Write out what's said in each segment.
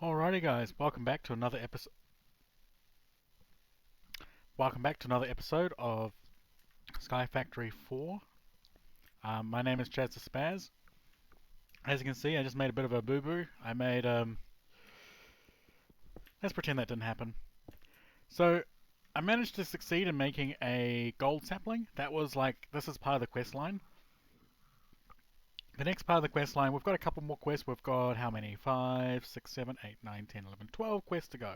Alrighty guys, welcome back to another episode. Welcome back to another episode of Sky Factory 4. My name is Chaz the Spaz. As you can see, I just made a bit of a boo-boo. I made let's pretend that didn't happen. So I managed to succeed in making a gold sapling. That was like, this is part of the quest line. The next part of the quest line, we've got a couple more quests. We've got how many? 5, 6, 7, 8, 9, 10, 11, 12 quests to go.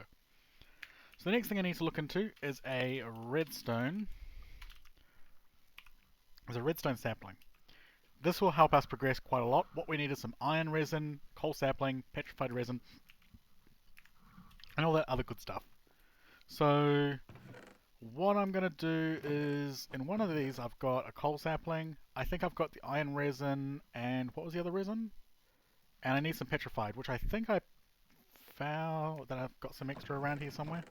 So the next thing I need to look into is a redstone. There's a redstone sapling. This will help us progress quite a lot. What we need is some iron resin, coal sapling, petrified resin, and all that other good stuff. So what I'm going to do is, in one of these I've got a coal sapling, I think I've got the iron resin, and what was the other resin? And I need some petrified, which I think I found that I've got some extra around here somewhere.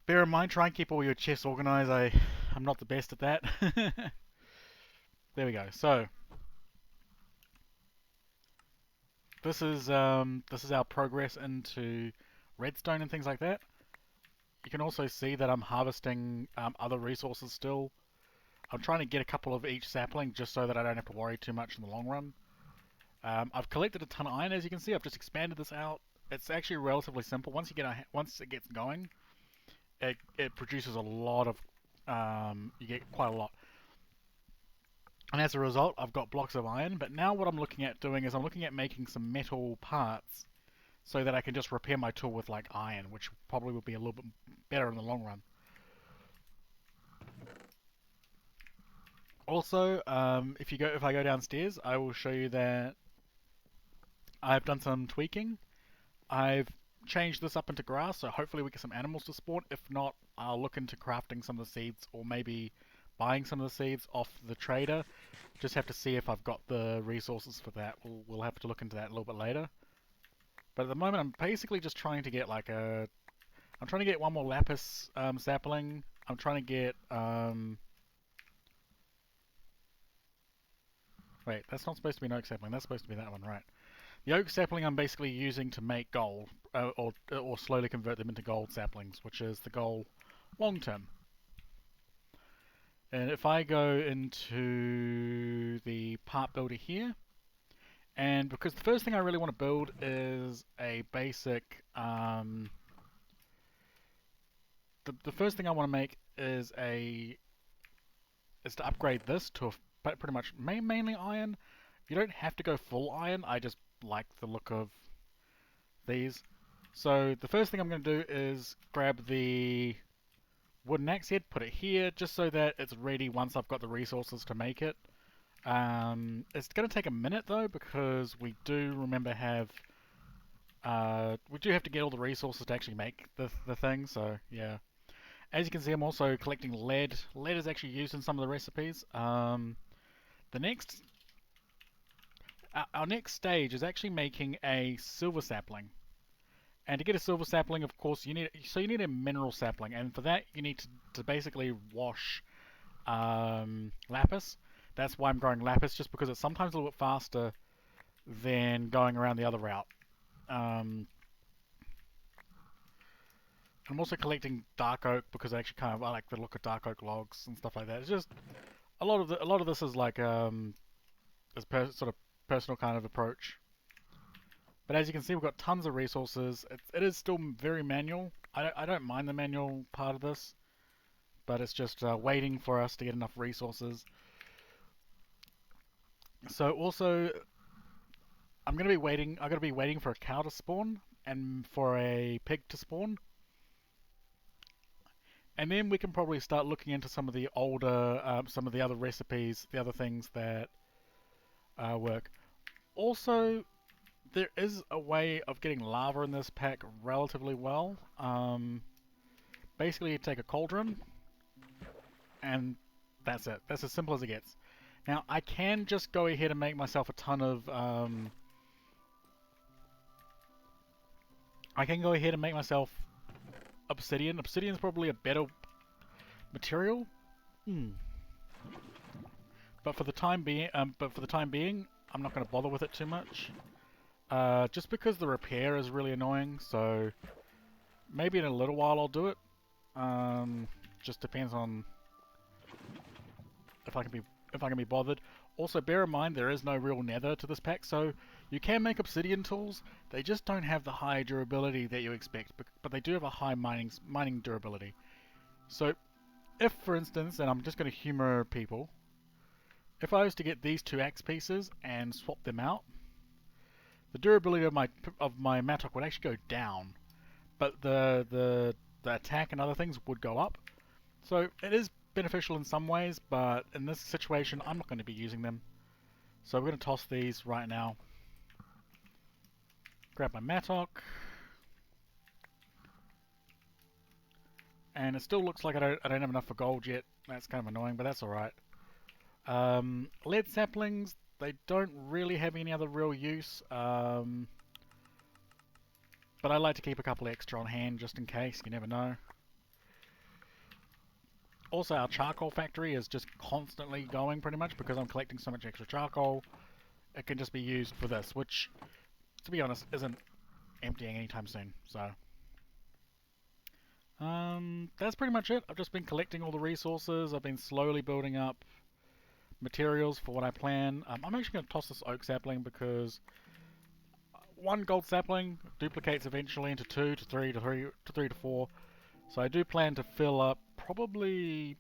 Bear in mind, try and keep all your chests organized. I'm not the best at that. There we go. So this is our progress into redstone and things like that. You can also see that I'm harvesting other resources still. I'm trying to get a couple of each sapling just so that I don't have to worry too much in the long run. I've collected a ton of iron, as you can see. I've just expanded this out. It's actually relatively simple. Once it gets going, it produces a lot of you get quite a lot. And as a result, I've got blocks of iron. But now what I'm looking at doing is I'm looking at making some metal parts so that I can just repair my tool with like iron, which probably will be a little bit better in the long run. Also, if I go downstairs, I will show you that I've done some tweaking. I've changed this up into grass, so hopefully we get some animals to spawn. If not, I'll look into crafting some of the seeds, or maybe buying some of the seeds off the trader. Just have to see if I've got the resources for that. We'll have to look into that a little bit later. But at the moment, I'm basically just trying to get like I'm trying to get one more lapis sapling. I'm trying to get wait, that's not supposed to be an oak sapling. That's supposed to be that one, right? The oak sapling I'm basically using to make gold, or slowly convert them into gold saplings, which is the goal long term. And if I go into the part builder here, and because the first thing I really want to build is a basic, the first thing I want to make is to upgrade this to pretty much mainly iron. You don't have to go full iron. I just like the look of these. So the first thing I'm going to do is grab the wooden axe head, put it here, just so that it's ready once I've got the resources to make it. It's going to take a minute though, because we do have to get all the resources to actually make the thing. So yeah. As you can see, I'm also collecting lead. Lead is actually used in some of the recipes. The next, our next stage is actually making a silver sapling. And to get a silver sapling, of course, you need a mineral sapling, and for that you need to basically wash lapis. That's why I'm growing lapis, just because it's sometimes a little bit faster than going around the other route. I'm also collecting dark oak because I like the look of dark oak logs and stuff like that. It's just a lot of this is like sort of personal kind of approach. But as you can see, we've got tons of resources. It is still very manual. I don't mind the manual part of this, but it's just waiting for us to get enough resources. So also, I'm gonna be waiting. I'm gonna be waiting for a cow to spawn and for a pig to spawn, and then we can probably start looking into some of the older, some of the other recipes, the other things that work. Also, there is a way of getting lava in this pack relatively well. Basically, you take a cauldron, and that's it. That's as simple as it gets. Now, I can just go ahead and make myself a ton of... I can go ahead and make myself obsidian. Obsidian's probably a better material. But for the time being, I'm not going to bother with it too much. just because the repair is really annoying, so maybe in a little while I'll do it. Just depends on if I can be bothered. Also, bear in mind there is no real nether to this pack, so you can make obsidian tools. They just don't have the high durability that you expect, but they do have a high mining durability. So, if for instance, and I'm just going to humor people, if I was to get these two axe pieces and swap them out, the durability of my mattock would actually go down, but the attack and other things would go up. So it is beneficial in some ways, but in this situation, I'm not going to be using them. So we're going to toss these right now. Grab my mattock. And it still looks like I don't have enough for gold yet. That's kind of annoying, but that's alright. Lead saplings, they don't really have any other real use. But I like to keep a couple extra on hand just in case, you never know. Also, our charcoal factory is just constantly going pretty much because I'm collecting so much extra charcoal. It can just be used for this, which, to be honest, isn't emptying anytime soon. So, that's pretty much it. I've just been collecting all the resources. I've been slowly building up materials for what I plan. I'm actually going to toss this oak sapling because one gold sapling duplicates eventually into 2 to 3 to 3 to 3 to 4. So I do plan to fill up probably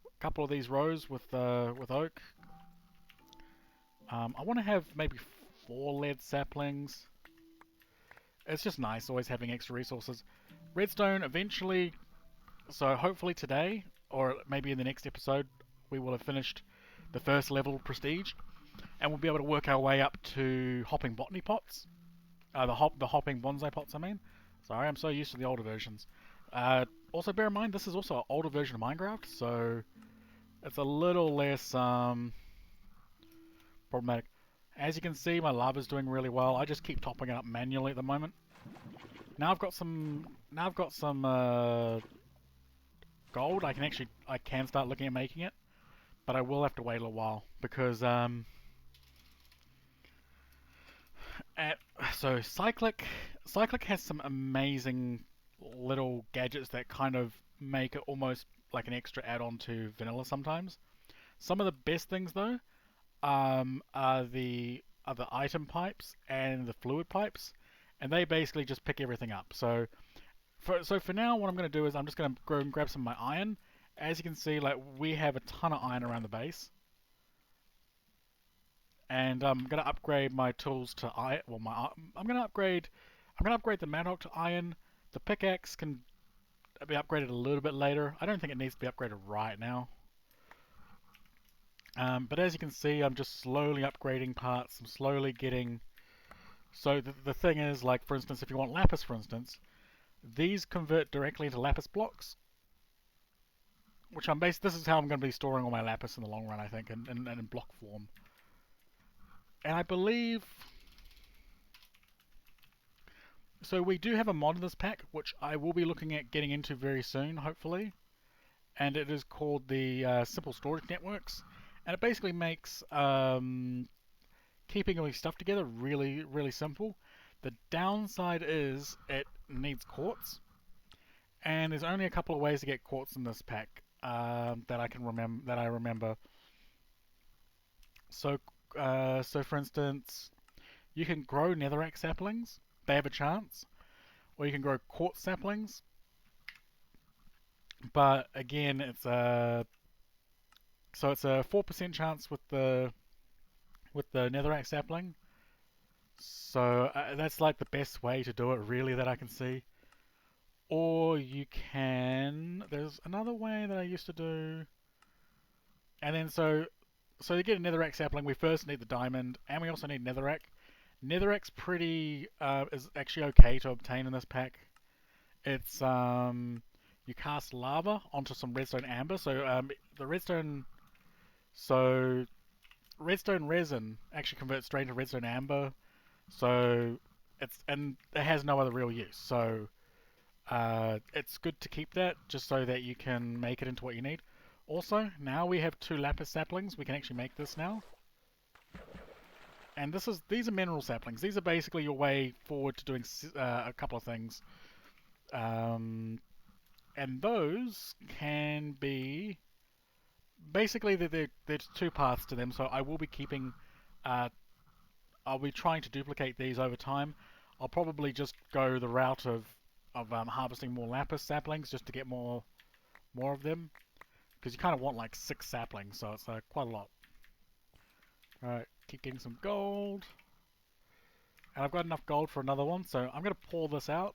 a couple of these rows with oak. I want to have maybe 4 lead saplings. It's just nice always having extra resources. Redstone eventually, so hopefully today, or maybe in the next episode, we will have finished the first level prestige, and we'll be able to work our way up to hopping botany pots. The hopping bonsai pots, I mean. Sorry, I'm so used to the older versions. Also bear in mind, this is also an older version of Minecraft, so it's a little less problematic. As you can see, my lava's doing really well. I just keep topping it up manually at the moment. Now I've got some gold. I can start looking at making it, but I will have to wait a little while because so Cyclic has some amazing little gadgets that kind of make it almost like an extra add-on to vanilla sometimes. Some of the best things though are the item pipes and the fluid pipes, and they basically just pick everything up. So for now, what I'm going to do is I'm just going to go and grab some of my iron. As you can see, like we have a ton of iron around the base, and I'm going to upgrade my tools to iron. Well, I'm going to upgrade the mattock to iron. The pickaxe can be upgraded a little bit later. I don't think it needs to be upgraded right now. But as you can see, I'm just slowly upgrading parts. I'm slowly getting... So the thing is, like for instance, if you want lapis, for instance, these convert directly into lapis blocks, which this is how I'm going to be storing all my lapis in the long run, I think, in block form. And I believe... So we do have a mod in this pack, which I will be looking at getting into very soon, hopefully. And it is called the Simple Storage Networks. And it basically makes keeping all your stuff together really, really simple. The downside is it needs quartz. And there's only a couple of ways to get quartz in this pack that I remember. So, so for instance, you can grow netherrack saplings. They have a chance. Or you can grow quartz saplings. But again, it's a 4% chance with the netherrack sapling. So that's like the best way to do it, really, that I can see. Or you can... There's another way that I used to do... And then so to get a netherrack sapling, we first need the diamond, and we also need netherrack. Netherrack's is actually okay to obtain in this pack. It's, you cast lava onto some redstone amber, so the redstone... So, redstone resin actually converts straight into redstone amber, so it has no other real use. So, it's good to keep that just so that you can make it into what you need. Also, now we have 2 lapis saplings. We can actually make this now. And these are mineral saplings. These are basically your way forward to doing a couple of things. Um, and those can be basically there's two paths to them. So I will be keeping, uh, I'll be trying to duplicate these over time. I'll probably just go the route of harvesting more lapis saplings just to get more of them because you kind of want like 6 saplings, so it's quite a lot. All right, keep getting some gold. And I've got enough gold for another one, so I'm going to pour this out.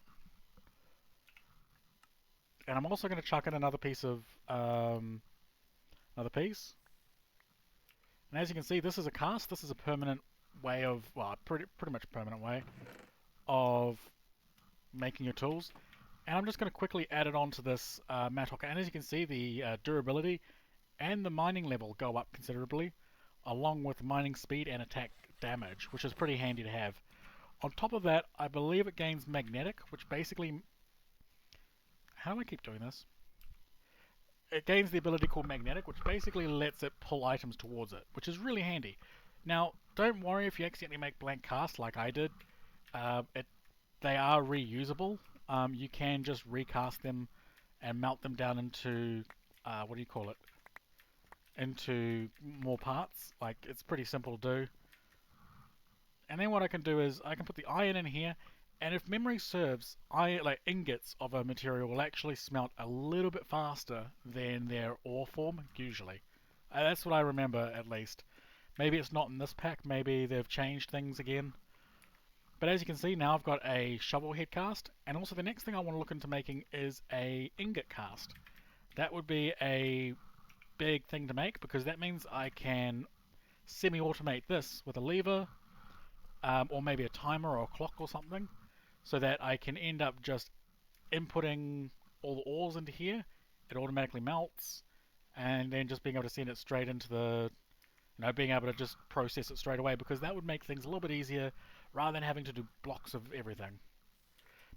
And I'm also going to chuck in another piece of, another piece. And as you can see, this is a cast. This is a permanent way of, well, pretty much a permanent way of making your tools. And I'm just going to quickly add it onto this mattock. And as you can see, the durability and the mining level go up considerably, along with mining speed and attack damage, which is pretty handy to have. On top of that, I believe it gains magnetic, which basically... How do I keep doing this? It gains the ability called magnetic, which basically lets it pull items towards it, which is really handy. Now, don't worry if you accidentally make blank casts like I did. Uh, it, they are reusable. You can just recast them and melt them down into, what do you call it? Into more parts. Like, it's pretty simple to do. And then what I can do is I can put the iron in here, and if memory serves, like ingots of a material will actually smelt a little bit faster than their ore form, usually. That's what I remember, at least. Maybe it's not in this pack, maybe they've changed things again. But as you can see, now I've got a shovel head cast, and also the next thing I want to look into making is a ingot cast. That would be a big thing to make, because that means I can semi-automate this with a lever, or maybe a timer or a clock or something, so that I can end up just inputting all the ores into here. It automatically melts, and then just being able to send it straight into the, being able to just process it straight away, because that would make things a little bit easier rather than having to do blocks of everything.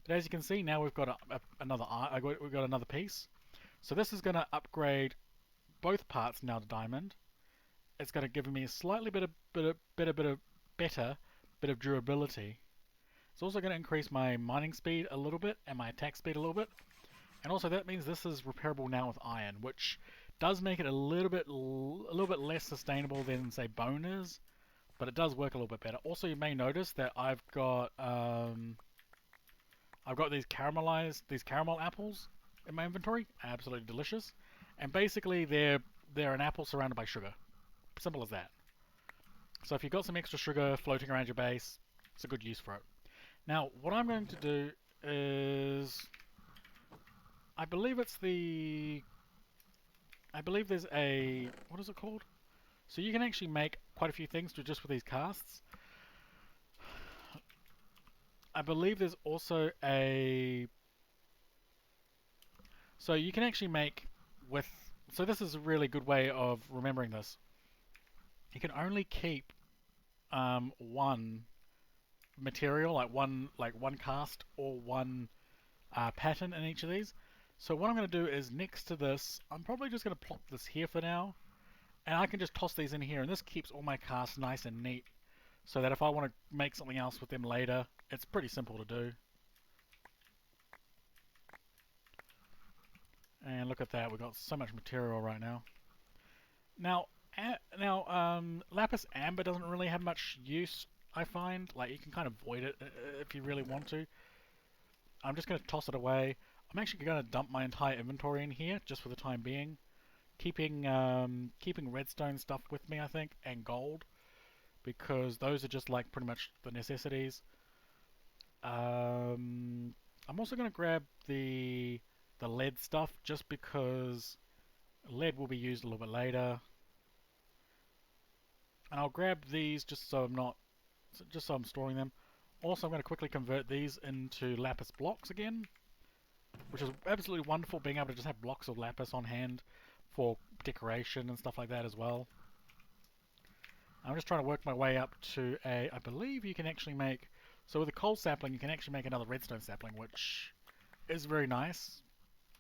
But as you can see, now we've got we've got another piece. So this is going to upgrade both parts now to diamond. It's going to give me a slightly better bit of durability. It's also going to increase my mining speed a little bit and my attack speed a little bit. And also that means this is repairable now with iron, which does make it a little bit less sustainable than say bone is, but it does work a little bit better. Also, you may notice that I've got these caramel apples in my inventory. Absolutely delicious. And basically they're an apple surrounded by sugar. Simple as that. So if you've got some extra sugar floating around your base, it's a good use for it. Now, what I'm going to do is, I believe there's a, what is it called? So you can actually make quite a few things just with these casts. I believe there's also a, so you can actually make with, so this is a really good way of remembering this. You can only keep one material, like one cast or one pattern in each of these. So what I'm going to do is next to this, I'm probably just going to plop this here for now, and I can just toss these in here, and this keeps all my casts nice and neat, so that if I want to make something else with them later, it's pretty simple to do. And look at that, we've got so much material right now. Lapis amber doesn't really have much use, I find. Like, you can kind of void it if you really want to. I'm just going to toss it away. I'm actually going to dump my entire inventory in here, just for the time being. Keeping redstone stuff with me, I think, and gold, because those are just like pretty much the necessities. I'm also going to grab the lead stuff, just because lead will be used a little bit later. And I'll grab these just so I'm storing them. Also, I'm going to quickly convert these into lapis blocks again, which is absolutely wonderful, being able to just have blocks of lapis on hand for decoration and stuff like that as well. I'm just trying to work my way up to I believe you can actually make, so with a coal sapling you can actually make another redstone sapling, which is very nice,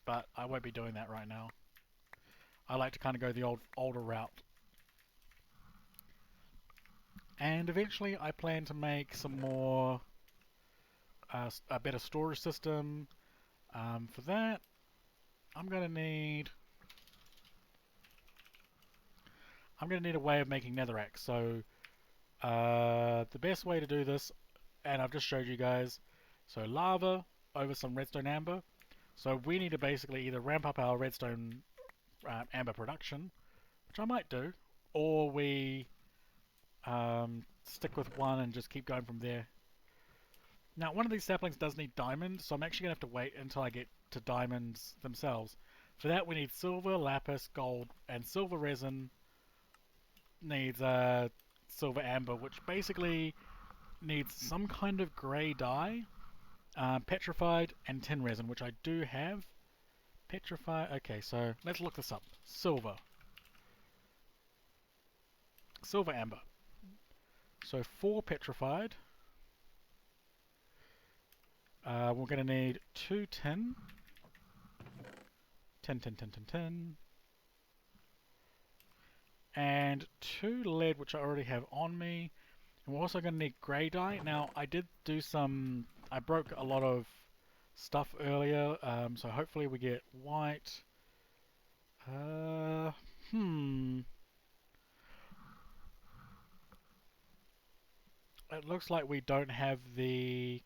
but I won't be doing that right now. I like to kind of go the older route. And eventually I plan to make some more, a better storage system. For that, I'm gonna need a way of making netherrack. So the best way to do this, and I've just showed you guys, so lava over some redstone amber. So we need to basically either ramp up our redstone amber production, which I might do, or we stick with one and just keep going from there. Now, one of these saplings does need diamonds, so I'm actually going to have to wait until I get to diamonds themselves. For that, we need silver, lapis, gold, and silver resin needs silver amber, which basically needs some kind of grey dye, petrified, and tin resin, which I do have. Petrified. Okay, so let's look this up. Silver amber. So 4 petrified. We're going to need 2 tin. Tin. And 2 lead, which I already have on me. And we're also going to need grey dye. Now, I did do some... I broke a lot of stuff earlier, so hopefully we get white. Uh, hmm. It looks like we don't have the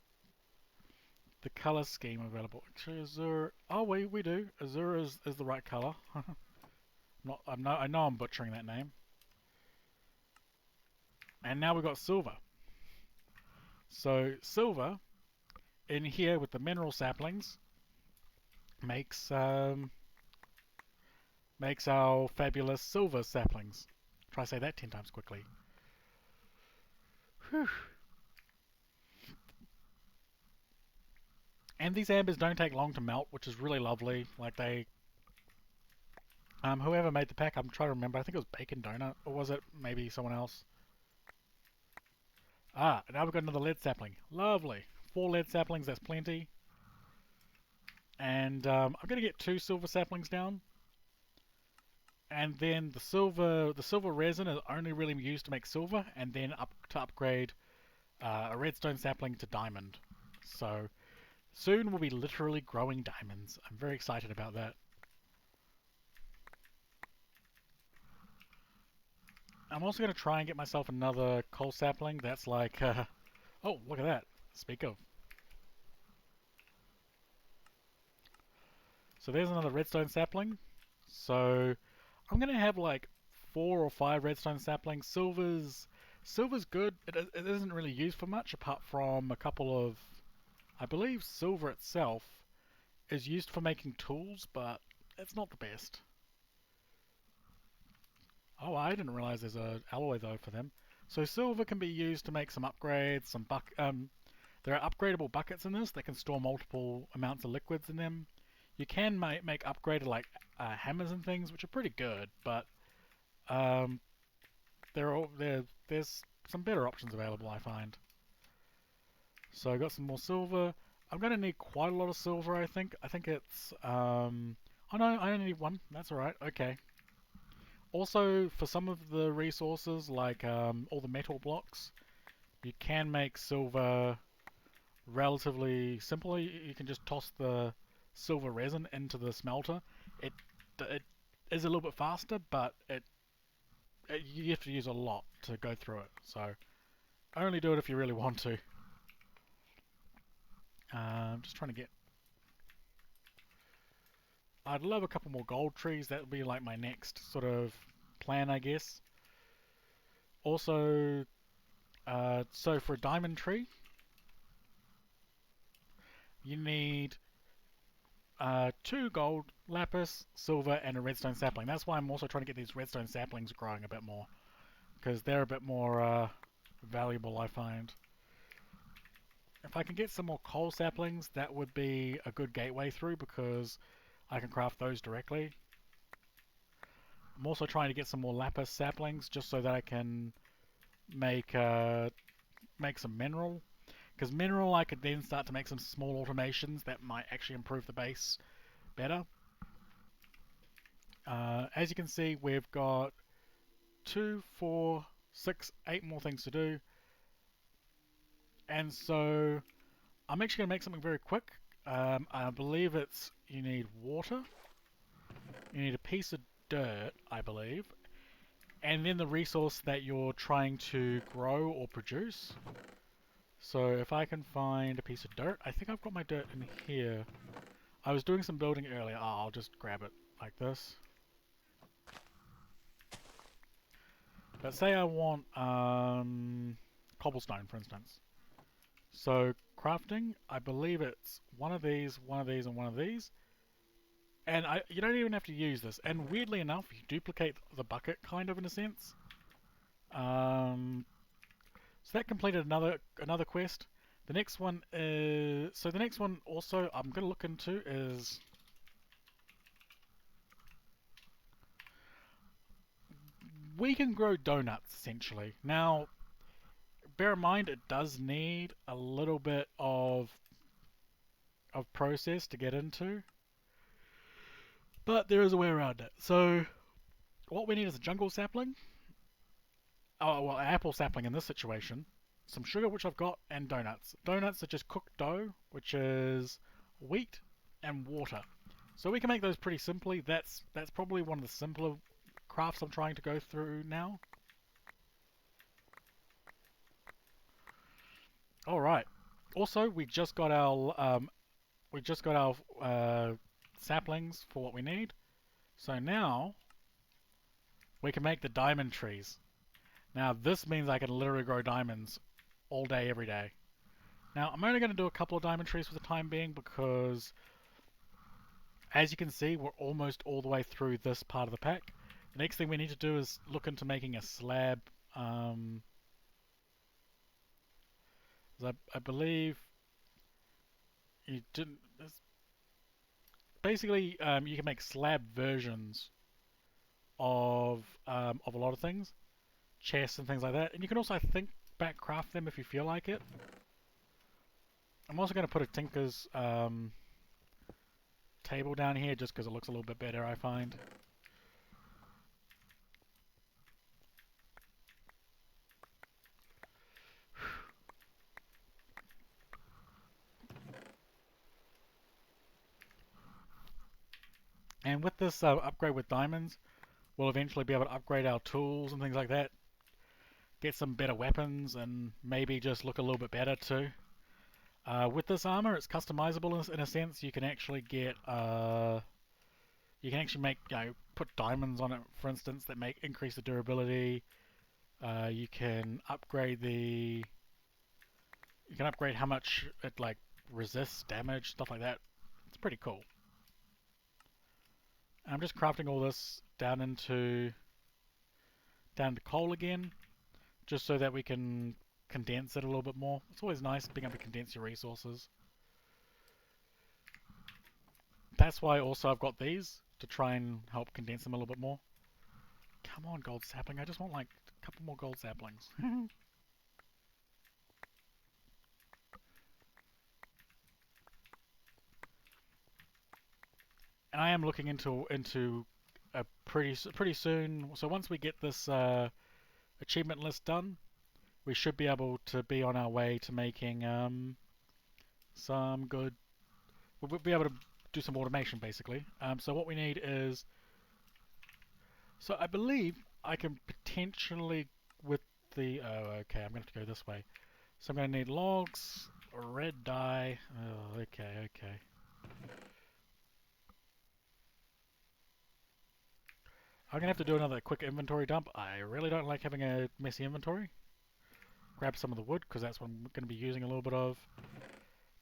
color scheme available. Actually, Azure... Oh, we do. Azure is the right color. I know I'm butchering that name. And now we've got silver. So silver in here with the mineral saplings makes makes our fabulous silver saplings. Try to say that 10 times quickly. Whew. And these ambers don't take long to melt, which is really lovely. Like they, whoever made the pack, I'm trying to remember. I think it was Bacon Donut, or was it maybe someone else? Ah, now we've got another lead sapling. Lovely. 4 lead saplings, that's plenty. And I'm going to get 2 silver saplings down. And then the silver resin is only really used to make silver, and then to upgrade a redstone sapling to diamond. So soon we'll be literally growing diamonds. I'm very excited about that. I'm also going to try and get myself another coal sapling that's like, oh, look at that. Speak of. So there's another redstone sapling. So I'm going to have like 4 or 5 redstone saplings. Silver's good. It isn't really used for much apart from a couple of, I believe silver itself is used for making tools, but it's not the best. Oh, I didn't realize there's a alloy though for them. So silver can be used to make some upgrades, there are upgradable buckets in this that can store multiple amounts of liquids in them. You can make upgraded like hammers and things, which are pretty good, but um, there's some better options available, I find. So I got some more silver. I'm going to need quite a lot of silver, I think. I think it's... oh no, I only need 1. That's alright, okay. Also, for some of the resources, like all the metal blocks, you can make silver relatively simple. You can just toss the silver resin into the smelter. It is a little bit faster, but you have to use a lot to go through it. So only do it if you really want to. Just trying to get... I'd love a couple more gold trees. That would be like my next sort of plan, I guess. Also, so for a diamond tree, you need 2 gold, lapis, silver, and a redstone sapling. That's why I'm also trying to get these redstone saplings growing a bit more, because they're a bit more valuable, I find. If I can get some more coal saplings, that would be a good gateway through, because I can craft those directly. I'm also trying to get some more lapis saplings, just so that I can make make some mineral. Because mineral, I could then start to make some small automations that might actually improve the base better. As you can see, we've got 2, 4, 6, 8 more things to do. And so I'm actually going to make something very quick. I believe it's you need water, you need a piece of dirt, I believe, and then the resource that you're trying to grow or produce. So if I can find a piece of dirt, I think I've got my dirt in here. I was doing some building earlier. Oh, I'll just grab it like this. But say I want cobblestone, for instance. So crafting, I believe it's one of these, and one of these. And you don't even have to use this. And weirdly enough, you duplicate the bucket, kind of in a sense. So that completed another quest. The next one is the next one also I'm gonna look into is we can grow donuts essentially. Now, bear in mind it does need a little bit of process to get into, but there is a way around it. So what we need is a jungle sapling. Oh well, an apple sapling in this situation. Some sugar, which I've got, and donuts. Donuts are just cooked dough, which is wheat and water. So we can make those pretty simply. That's probably one of the simpler crafts I'm trying to go through now. All right. Also, we just got our saplings for what we need. So now we can make the diamond trees. Now this means I can literally grow diamonds all day, every day. Now I'm only going to do a couple of diamond trees for the time being because, as you can see, we're almost all the way through this part of the pack. The next thing we need to do is look into making a slab. I believe you didn't. Basically, you can make slab versions of a lot of things, chests and things like that, and you can also, I think, back craft them if you feel like it. I'm also going to put a tinker's table down here just because it looks a little bit better, I find. And with this upgrade with diamonds, we'll eventually be able to upgrade our tools and things like that, get some better weapons, and maybe just look a little bit better too. With this armor, it's customizable in a sense. You can actually get, you can actually make, put diamonds on it, for instance, that increase the durability. You can upgrade you can upgrade how much it resists damage, stuff like that. It's pretty cool. And I'm just crafting all this down to coal again, just so that we can condense it a little bit more. It's always nice being able to condense your resources. That's why also I've got these, to try and help condense them a little bit more. Come on, gold sapling. I just want like a couple more gold saplings. And I am looking into a pretty soon. So once we get this achievement list done, we should be able to be on our way to making some good. We'll be able to do some automation basically. So what we need is. So I believe I can potentially with the. Oh, okay. I'm gonna have to go this way. So I'm gonna need logs, red dye. Oh, okay, okay. I'm gonna have to do another quick inventory dump. I really don't like having a messy inventory. Grab some of the wood because that's what I'm gonna be using a little bit of.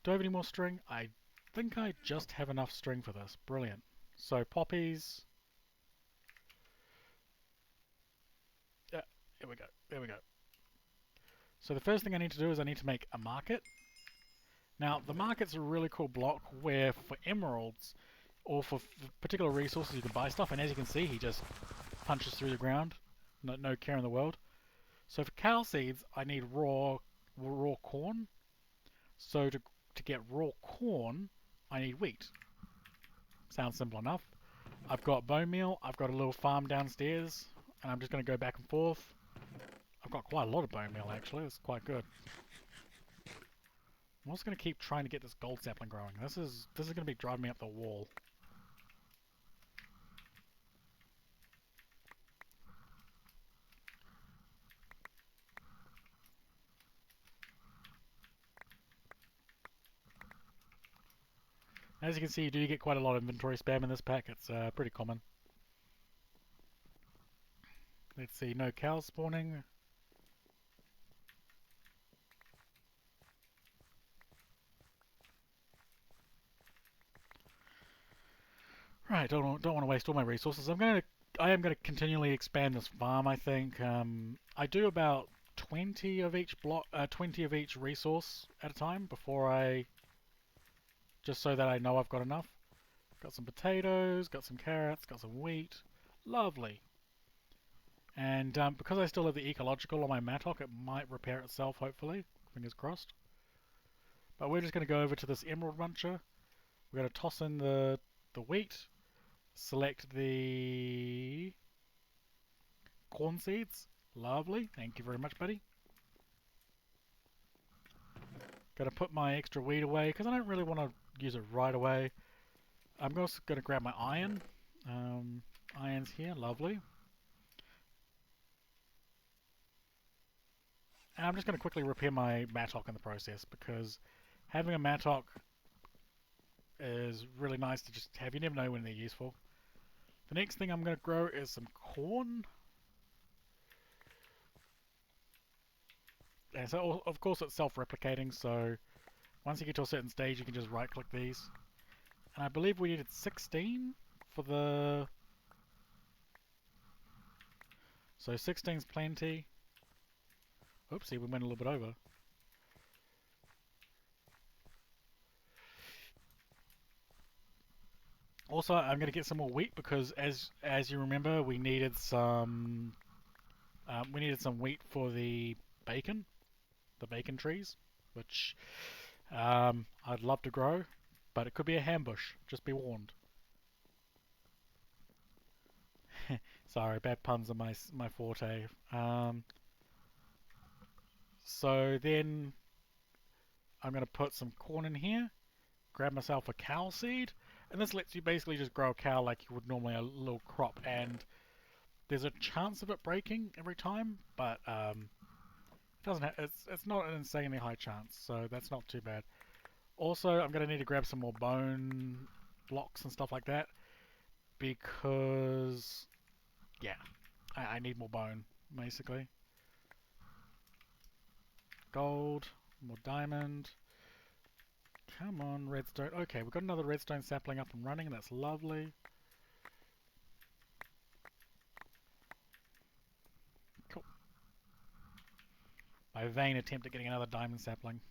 Do I have any more string? I think I just have enough string for this. Brilliant. So poppies. Yeah, here we go. There we go. So the first thing I need to do is I need to make a market. Now the market's a really cool block where for emeralds or for particular resources you can buy stuff, and as you can see he just punches through the ground. No care in the world. So for cow seeds I need raw corn. So to get raw corn I need wheat. Sounds simple enough. I've got bone meal, I've got a little farm downstairs, and I'm just going to go back and forth. I've got quite a lot of bone meal actually. It's quite good. I'm also going to keep trying to get this gold sapling growing. This is going to be driving me up the wall. As you can see, you do get quite a lot of inventory spam in this pack. It's pretty common. Let's see, no cows spawning. Right, don't want to waste all my resources. I am gonna continually expand this farm. I think I do about 20 of each block, 20 of each resource at a time before I, just so that I know I've got enough. Got some potatoes, got some carrots, got some wheat. Lovely. And because I still have the ecological on my mattock, it might repair itself. Hopefully, fingers crossed. But we're just gonna go over to this emerald muncher. We're gonna toss in the wheat. Select the corn seeds. Lovely. Thank you very much, buddy. Gonna put my extra wheat away because I don't really want to use it right away. I'm also gonna grab my iron. Iron's here. Lovely. And I'm just gonna quickly repair my mattock in the process because having a mattock is really nice to just have. You never know when they're useful. The next thing I'm gonna grow is some corn. And so, of course, it's self-replicating, so once you get to a certain stage, you can just right-click these. And I believe we needed 16 for the... So 16's plenty. Oopsie, we went a little bit over. Also, I'm going to get some more wheat because, as you remember, we needed some wheat for the bacon trees, which I'd love to grow, but it could be a hambush. Just be warned. Sorry, bad puns are my forte. So then I'm going to put some corn in here, grab myself a cow seed, and this lets you basically just grow a cow like you would normally a little crop. And there's a chance of it breaking every time, but it doesn't. It's not an insanely high chance, so that's not too bad. Also, I'm going to need to grab some more bone blocks and stuff like that because yeah, I need more bone basically. Gold, more diamond. Come on, redstone. Okay, we've got another redstone sapling up and running. That's lovely. Cool. My vain attempt at getting another diamond sapling.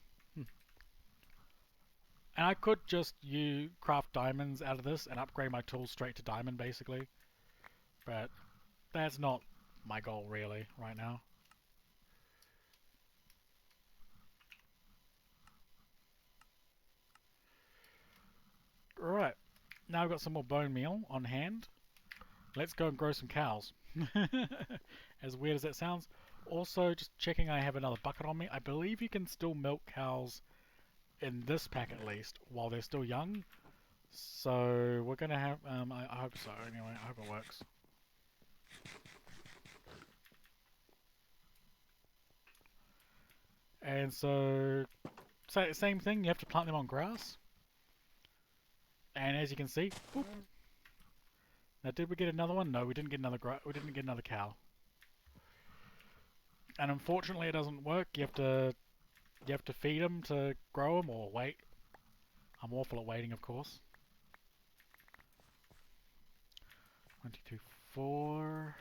And I could just craft diamonds out of this and upgrade my tools straight to diamond, basically. But that's not my goal, really, right now. Alright, now I've got some more bone meal on hand. Let's go and grow some cows. As weird as that sounds. Also, just checking I have another bucket on me. I believe you can still milk cows in this pack at least while they're still young. So we're gonna have, I hope so anyway, I hope it works. And so, same thing, you have to plant them on grass. And as you can see, boop. Now did we get another one? No, we didn't get another cow. And unfortunately it doesn't work, you have to feed them to grow them or wait. I'm awful at waiting, of course. 1, 2, 3, 4.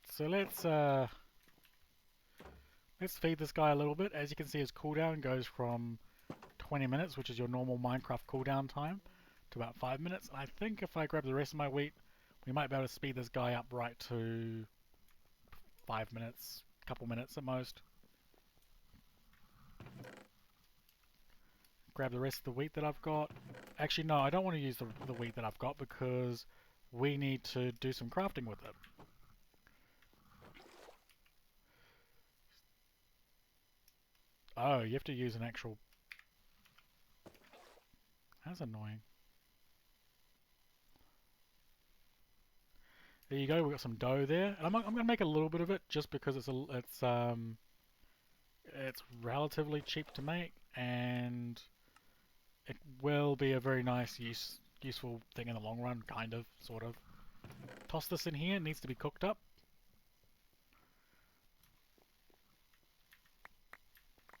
So let's feed this guy a little bit. As you can see, his cooldown goes from 20 minutes, which is your normal Minecraft cooldown time, to about 5 minutes. And I think if I grab the rest of my wheat, we might be able to speed this guy up right to 5 minutes, couple minutes at most. grab the rest of the wheat that I've got. Actually, no, I don't want to use the wheat that I've got because we need to do some crafting with it. Oh, you have to use an actual... That's annoying. There you go, we've got some dough there. And I'm going to make a little bit of it just because it's relatively cheap to make and it will be a very nice useful thing in the long run, kind of, sort of. Toss this in here, it needs to be cooked up.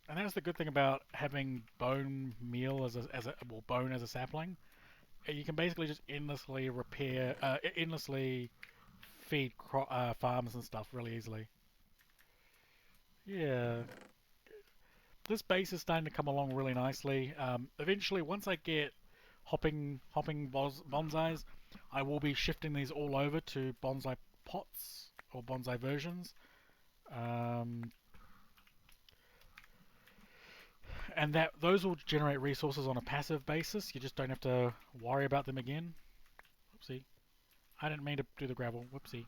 And that's the good thing about having bone meal well, bone as a sapling. You can basically just endlessly endlessly feed farms and stuff really easily. Yeah, this base is starting to come along really nicely. Eventually, once I get hopping bonsais, I will be shifting these all over to bonsai pots or bonsai versions. Um, and those will generate resources on a passive basis. You just don't have to worry about them again. Whoopsie. I didn't mean to do the gravel. Whoopsie.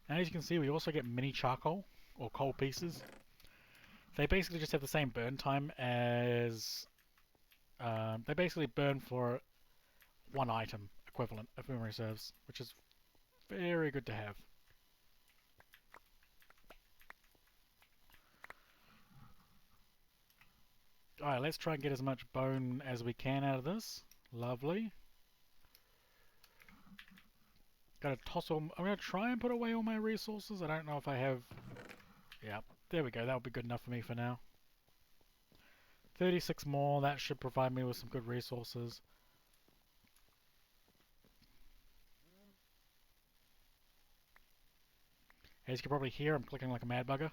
And as you can see, we also get mini charcoal or coal pieces. They basically just have the same burn time as... they basically burn for one item equivalent, if memory serves, which is very good to have. Alright, let's try and get as much bone as we can out of this. Lovely. Gotta toss all... I'm gonna try and put away all my resources. I don't know if I have... Yeah, there we go. That would be good enough for me for now. 36 more. That should provide me with some good resources. As you can probably hear, I'm clicking like a mad bugger.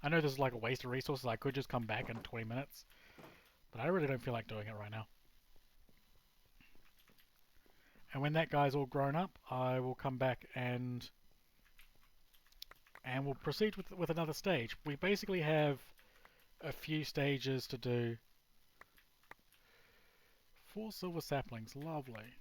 I know this is like a waste of resources. I could just come back in 20 minutes. But I really don't feel like doing it right now. And when that guy's all grown up, I will come back and we'll proceed with another stage. We basically have a few stages to do. 4 silver saplings, lovely.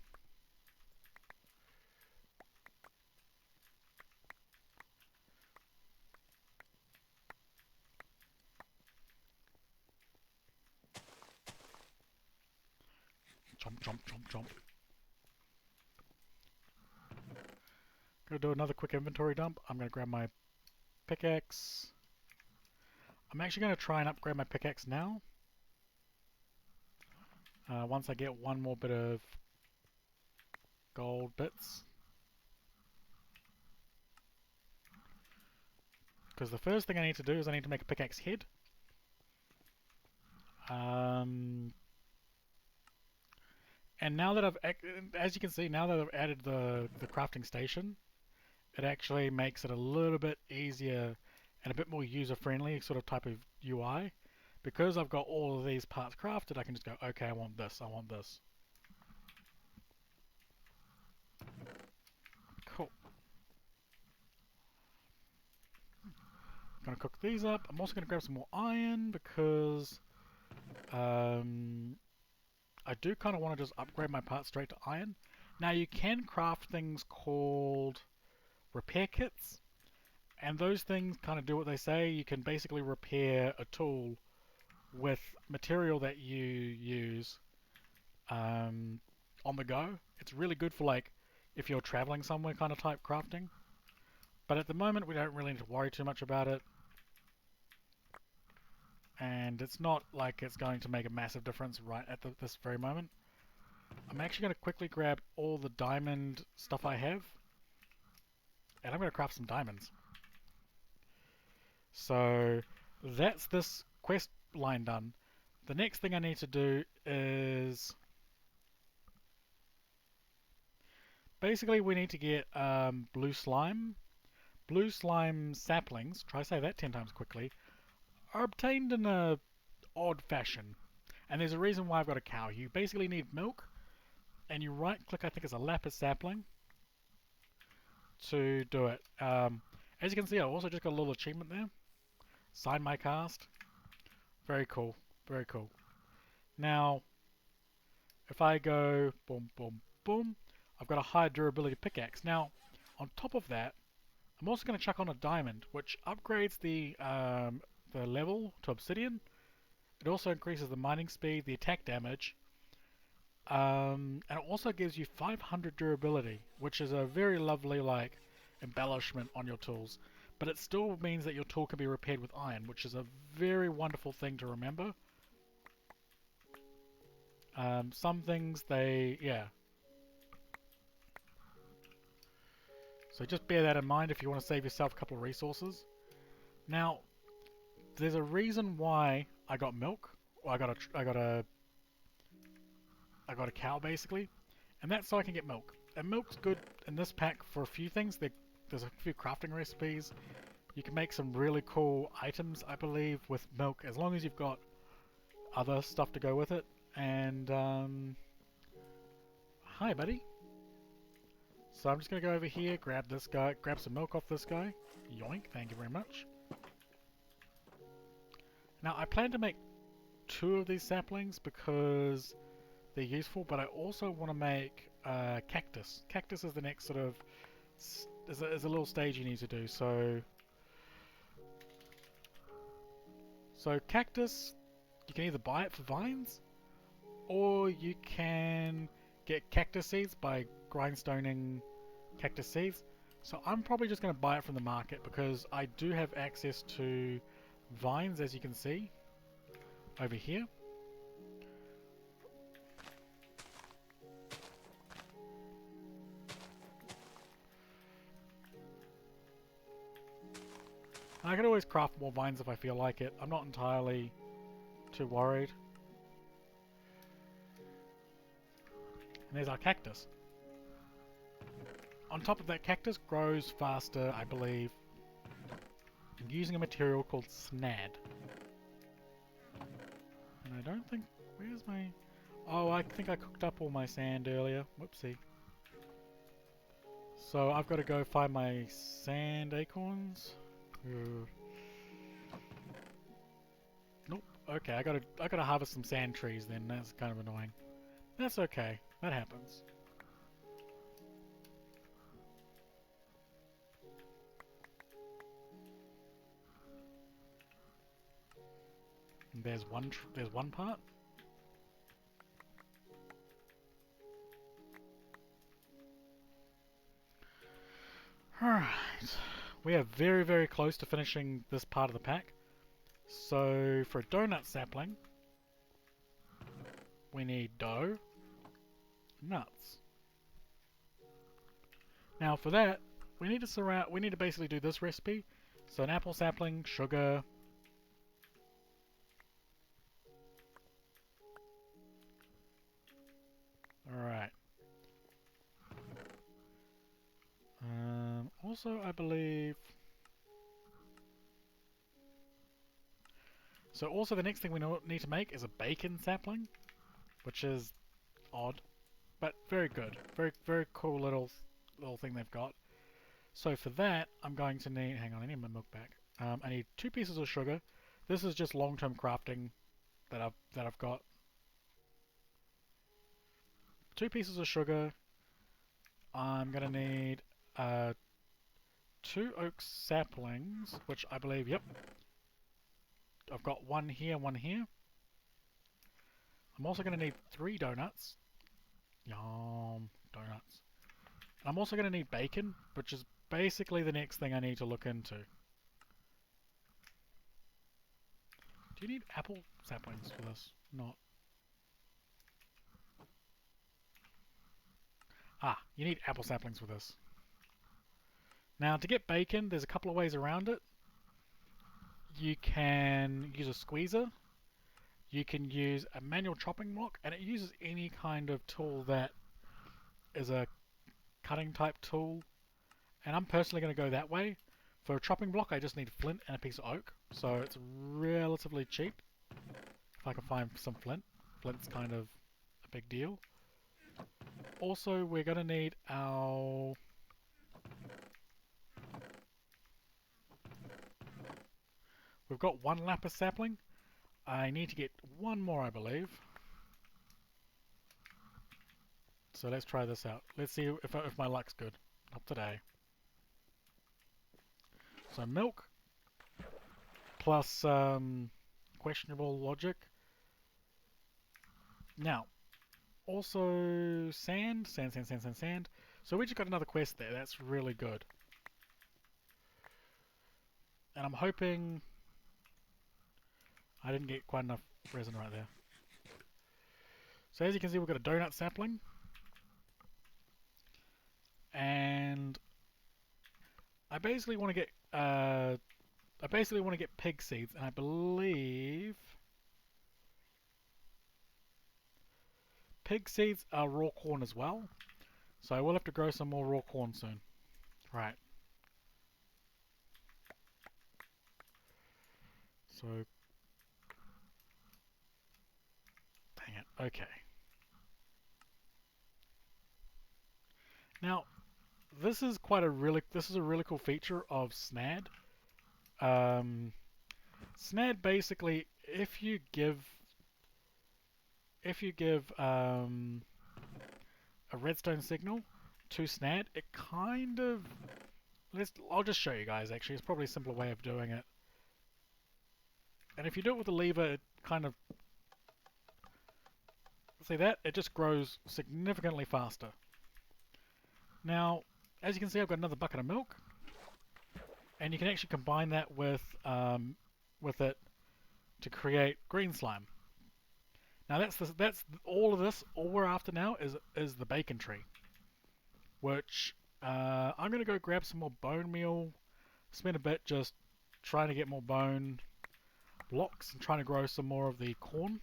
Chomp, chomp, chomp, chomp. Gonna do another quick inventory dump. I'm gonna grab my pickaxe. I'm actually gonna try and upgrade my pickaxe now. Once I get one more bit of gold bits. Because the first thing I need to do is I need to make a pickaxe head. And now that as you can see, now that I've added the crafting station, it actually makes it a little bit easier and a bit more user-friendly sort of type of UI. Because I've got all of these parts crafted, I can just go, okay, I want this, I want this. Cool. I'm gonna cook these up. I'm also gonna grab some more iron because I do kind of want to just upgrade my parts straight to iron. Now you can craft things called repair kits, and those things kind of do what they say. You can basically repair a tool with material that you use on the go. It's really good for like if you're traveling somewhere kind of type crafting. But at the moment we don't really need to worry too much about it. And it's not like it's going to make a massive difference right at this very moment. I'm actually going to quickly grab all the diamond stuff I have. And I'm going to craft some diamonds. So that's this quest line done. The next thing I need to do is... Basically we need to get blue slime. Blue slime saplings, try to say that 10 times quickly, are obtained in a odd fashion. And there's a reason why I've got a cow. You basically need milk, and you right click, I think it's a lapis sapling, to do it. As you can see, I also just got a little achievement there. Sign my cast. Very cool. Very cool. Now, if I go boom, boom, boom, I've got a high durability pickaxe. Now, on top of that, I'm also going to chuck on a diamond, which upgrades the level to obsidian. It also increases the mining speed, the attack damage, and it also gives you 500 durability, which is a very lovely like embellishment on your tools. But it still means that your tool can be repaired with iron, which is a very wonderful thing to remember. Some things yeah. So just bear that in mind if you want to save yourself a couple of resources. Now, there's a reason why I got milk. Well, I got a cow basically, and that's so I can get milk. And milk's good in this pack for a few things. There's a few crafting recipes. You can make some really cool items, I believe, with milk, as long as you've got other stuff to go with it. And hi, buddy. So I'm just gonna go over here, grab this guy, grab some milk off this guy. Yoink! Thank you very much. Now I plan to make 2 of these saplings because they're useful, but I also want to make cactus. Cactus is the next sort of is a little stage you need to do. So cactus, you can either buy it for vines, or you can get cactus seeds by grindstoning cactus seeds. So I'm probably just going to buy it from the market because I do have access to vines, as you can see over here. I could always craft more vines if I feel like it. I'm not entirely too worried. And there's our cactus. On top of that, cactus grows faster, I believe, using a material called snad. And I don't think... Where's my... Oh, I think I cooked up all my sand earlier. Whoopsie. So I've got to go find my sand acorns. Nope. Okay, I gotta harvest some sand trees then. That's kind of annoying. That's okay. That happens. And there's one part. Alright. We are very, very close to finishing this part of the pack. So, for a donut sapling, we need dough, nuts. Now for that, we need to basically do this recipe. So an apple sapling, sugar, alright. Also, I believe... So also the next thing we need to make is a bacon sapling, which is odd, but very good. Very, very cool little thing they've got. So for that, I'm going to need... Hang on, I need my milk back. I need 2 pieces of sugar. This is just long-term crafting that I've got. 2 pieces of sugar. I'm gonna need 2 oak saplings, which I believe, yep. I've got 1 here, 1 here. I'm also gonna need 3 donuts. Yum, donuts. I'm also gonna need bacon, which is basically the next thing I need to look into. Do you need apple saplings for this? Not. Ah, you need apple saplings for this. Now, to get bacon, there's a couple of ways around it. You can use a squeezer. You can use a manual chopping block, and it uses any kind of tool that is a cutting type tool. And I'm personally going to go that way. For a chopping block, I just need flint and a piece of oak, so it's relatively cheap if I can find some flint. splint's kind of a big deal. Also, we're going to need our... We've got one lapis sapling. I need to get one more, I believe. So let's try this out. Let's see if my luck's good. Not today. So milk plus questionable logic. Now, also sand. So we just got another quest there. That's really good. And I'm hoping I didn't get quite enough resin right there. So as you can see, we've got a donut sapling. And I basically want to get pig seeds, and I believe pig seeds are raw corn as well. So I will have to grow some more raw corn soon. Right. So dang it. Okay. Now this is a really cool feature of Snad. Snad basically, if you give a redstone signal to Snad, it kind of I'll just show you guys. Actually, it's probably a simpler way of doing it. And if you do it with a lever, it kind of see that it just grows significantly faster. Now, as you can see, I've got another bucket of milk, and you can actually combine that with it to create green slime. Now that's all of this. All we're after now is the bacon tree, which I'm gonna go grab some more bone meal. Spend a bit just trying to get more bone blocks and trying to grow some more of the corn.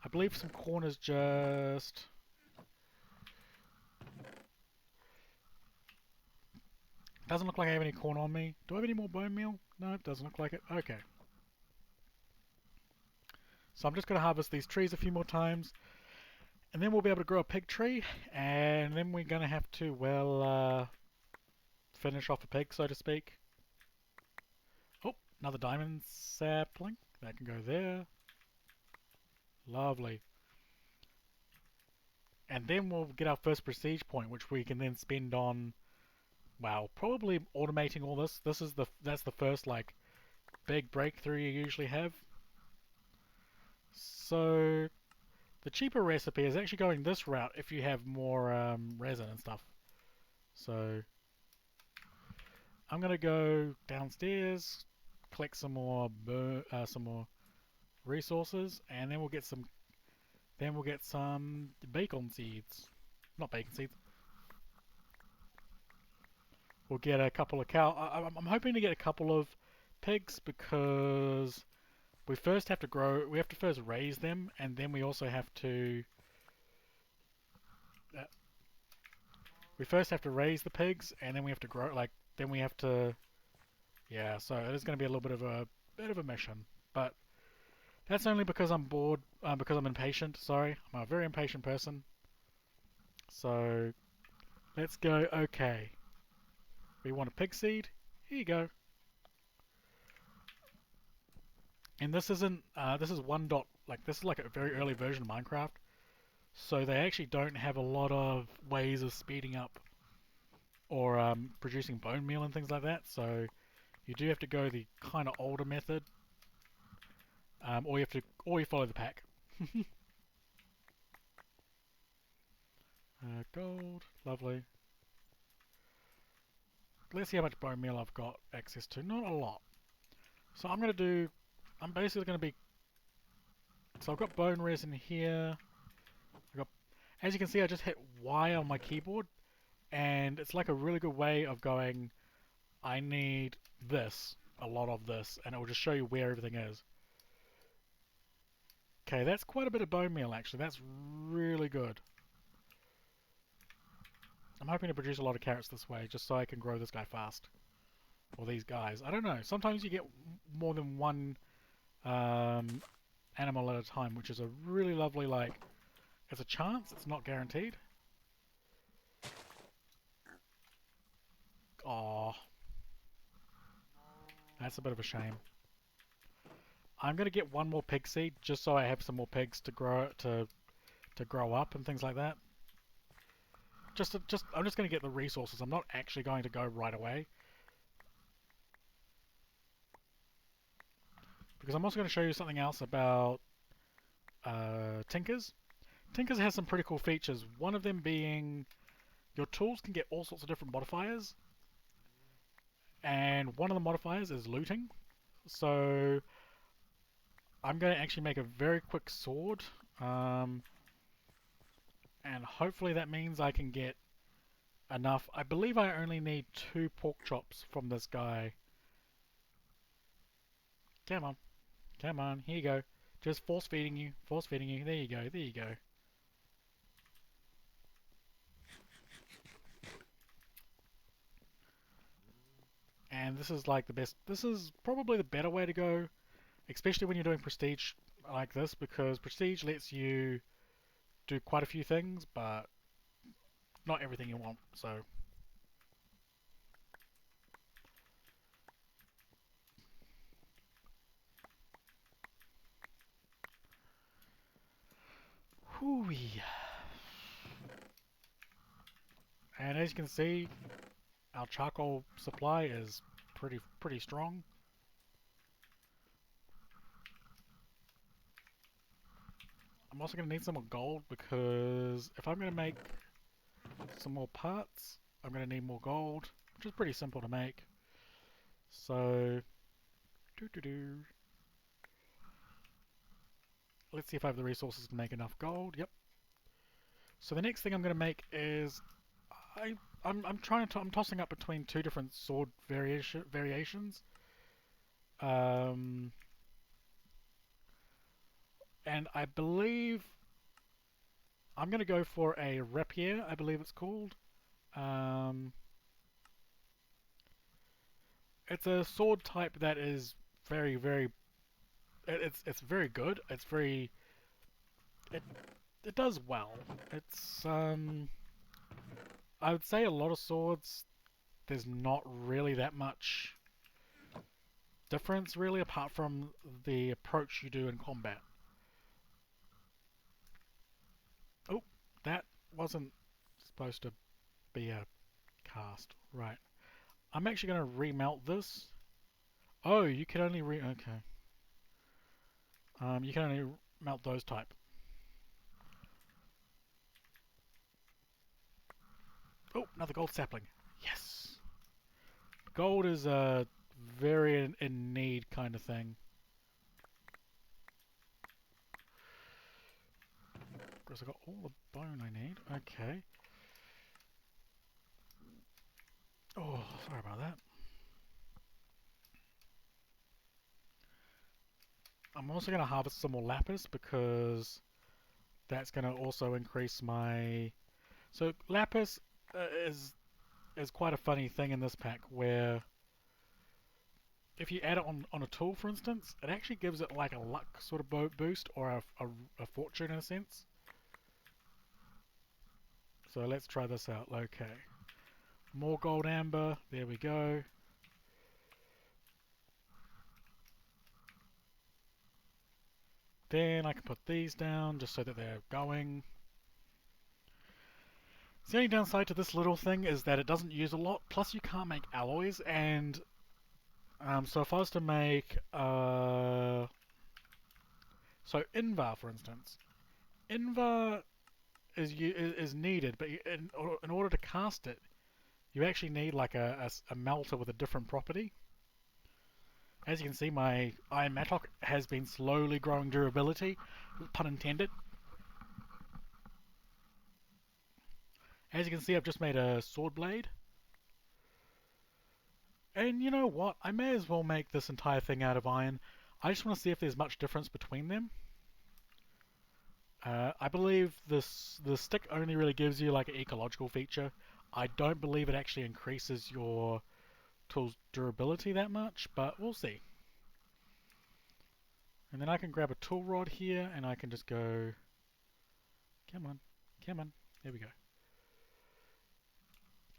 I believe some corn is just... Doesn't look like I have any corn on me. Do I have any more bone meal? No, it doesn't look like it. Okay. So I'm just going to harvest these trees a few more times. And then we'll be able to grow a pig tree. And then we're going to have to, well, finish off a pig, so to speak. Oh, another diamond sapling. That can go there. Lovely. And then we'll get our first prestige point, which we can then spend on, wow, probably automating all this. That's the first like big breakthrough you usually have. So the cheaper recipe is actually going this route if you have more resin and stuff. So I'm gonna go downstairs, collect some more resources, and then we'll get some bacon seeds. Not bacon seeds. We'll get a couple of cow. I'm hoping to get a couple of pigs because we first have to grow. We have to first raise them, and then we also have to. We first have to raise the pigs, and then we have to grow. Like then we have to. Yeah, so it is going to be a little bit of a mission, but that's only because I'm bored. Because I'm impatient. Sorry, I'm a very impatient person. So let's go. Okay. We want a pig seed. Here you go. And this isn't. This is one dot. Like this is like a very early version of Minecraft. So they actually don't have a lot of ways of speeding up or producing bone meal and things like that. So you do have to go the kind of older method, or you follow the pack. Gold, lovely. Let's see how much bone meal I've got access to. Not a lot. So I'm basically going to be. So I've got bone resin here. As you can see, I just hit Y on my keyboard, and it's like a really good way of going. I need this, a lot of this, and it will just show you where everything is. Okay, that's quite a bit of bone meal actually. That's really good. I'm hoping to produce a lot of carrots this way, just so I can grow this guy fast. Or these guys. I don't know. Sometimes you get more than one animal at a time, which is a really lovely, like, it's a chance, it's not guaranteed. Oh, that's a bit of a shame. I'm gonna get one more pig seed just so I have some more pigs to grow up and things like that. I'm just gonna get the resources. I'm not actually going to go right away because I'm also going to show you something else about Tinkers. Tinkers has some pretty cool features. One of them being your tools can get all sorts of different modifiers, and one of the modifiers is looting. So I'm going to actually make a very quick sword, um, and hopefully that means I can get enough. I believe I only need 2 pork chops from this guy. Come on, come on, here you go. Just force feeding you, force feeding you. There you go, there you go. And this is like the best. This is probably the better way to go, especially when you're doing prestige like this, because prestige lets you do quite a few things, but not everything you want. So, whoo-wee. And as you can see, our charcoal supply is pretty strong. I'm also going to need some more gold because if I'm going to make some more parts, I'm going to need more gold, which is pretty simple to make. So, doo doo doo. Let's see if I have the resources to make enough gold. Yep. So the next thing I'm going to make is I I'm tossing up between 2 different sword variations. Um, and I believe I'm going to go for a rapier, I believe it's called. Um, it's a sword type that is very it's very good. It's very it it does well. It's I would say a lot of swords there's not really that much difference really apart from the approach you do in combat. Oh, that wasn't supposed to be a cast. Right. I'm actually going to remelt this. Oh, you can only okay. You can only melt those type. Oh, another gold sapling. Yes. Gold is a very in need kind of thing. Because I got all the bone I need. Okay. Oh, sorry about that. I'm also going to harvest some more lapis because that's going to also increase my... So lapis is quite a funny thing in this pack where if you add it on a tool, for instance, it actually gives it like a luck sort of boost or a fortune in a sense. So let's try this out. Okay. More gold amber. There we go. Then I can put these down just so that they're going. The only downside to this little thing is that it doesn't use a lot, plus you can't make alloys, and so if I was to make, so Invar for instance, Invar is needed, but in order to cast it, you actually need like a melter with a different property. As you can see, my iron mattock has been slowly growing durability, pun intended. As you can see, I've just made a sword blade. And you know what? I may as well make this entire thing out of iron. I just want to see if there's much difference between them. I believe the stick only really gives you like an ecological feature. I don't believe it actually increases your tool's durability that much, but we'll see. And then I can grab a tool rod here and I can just go, come on, come on, there we go.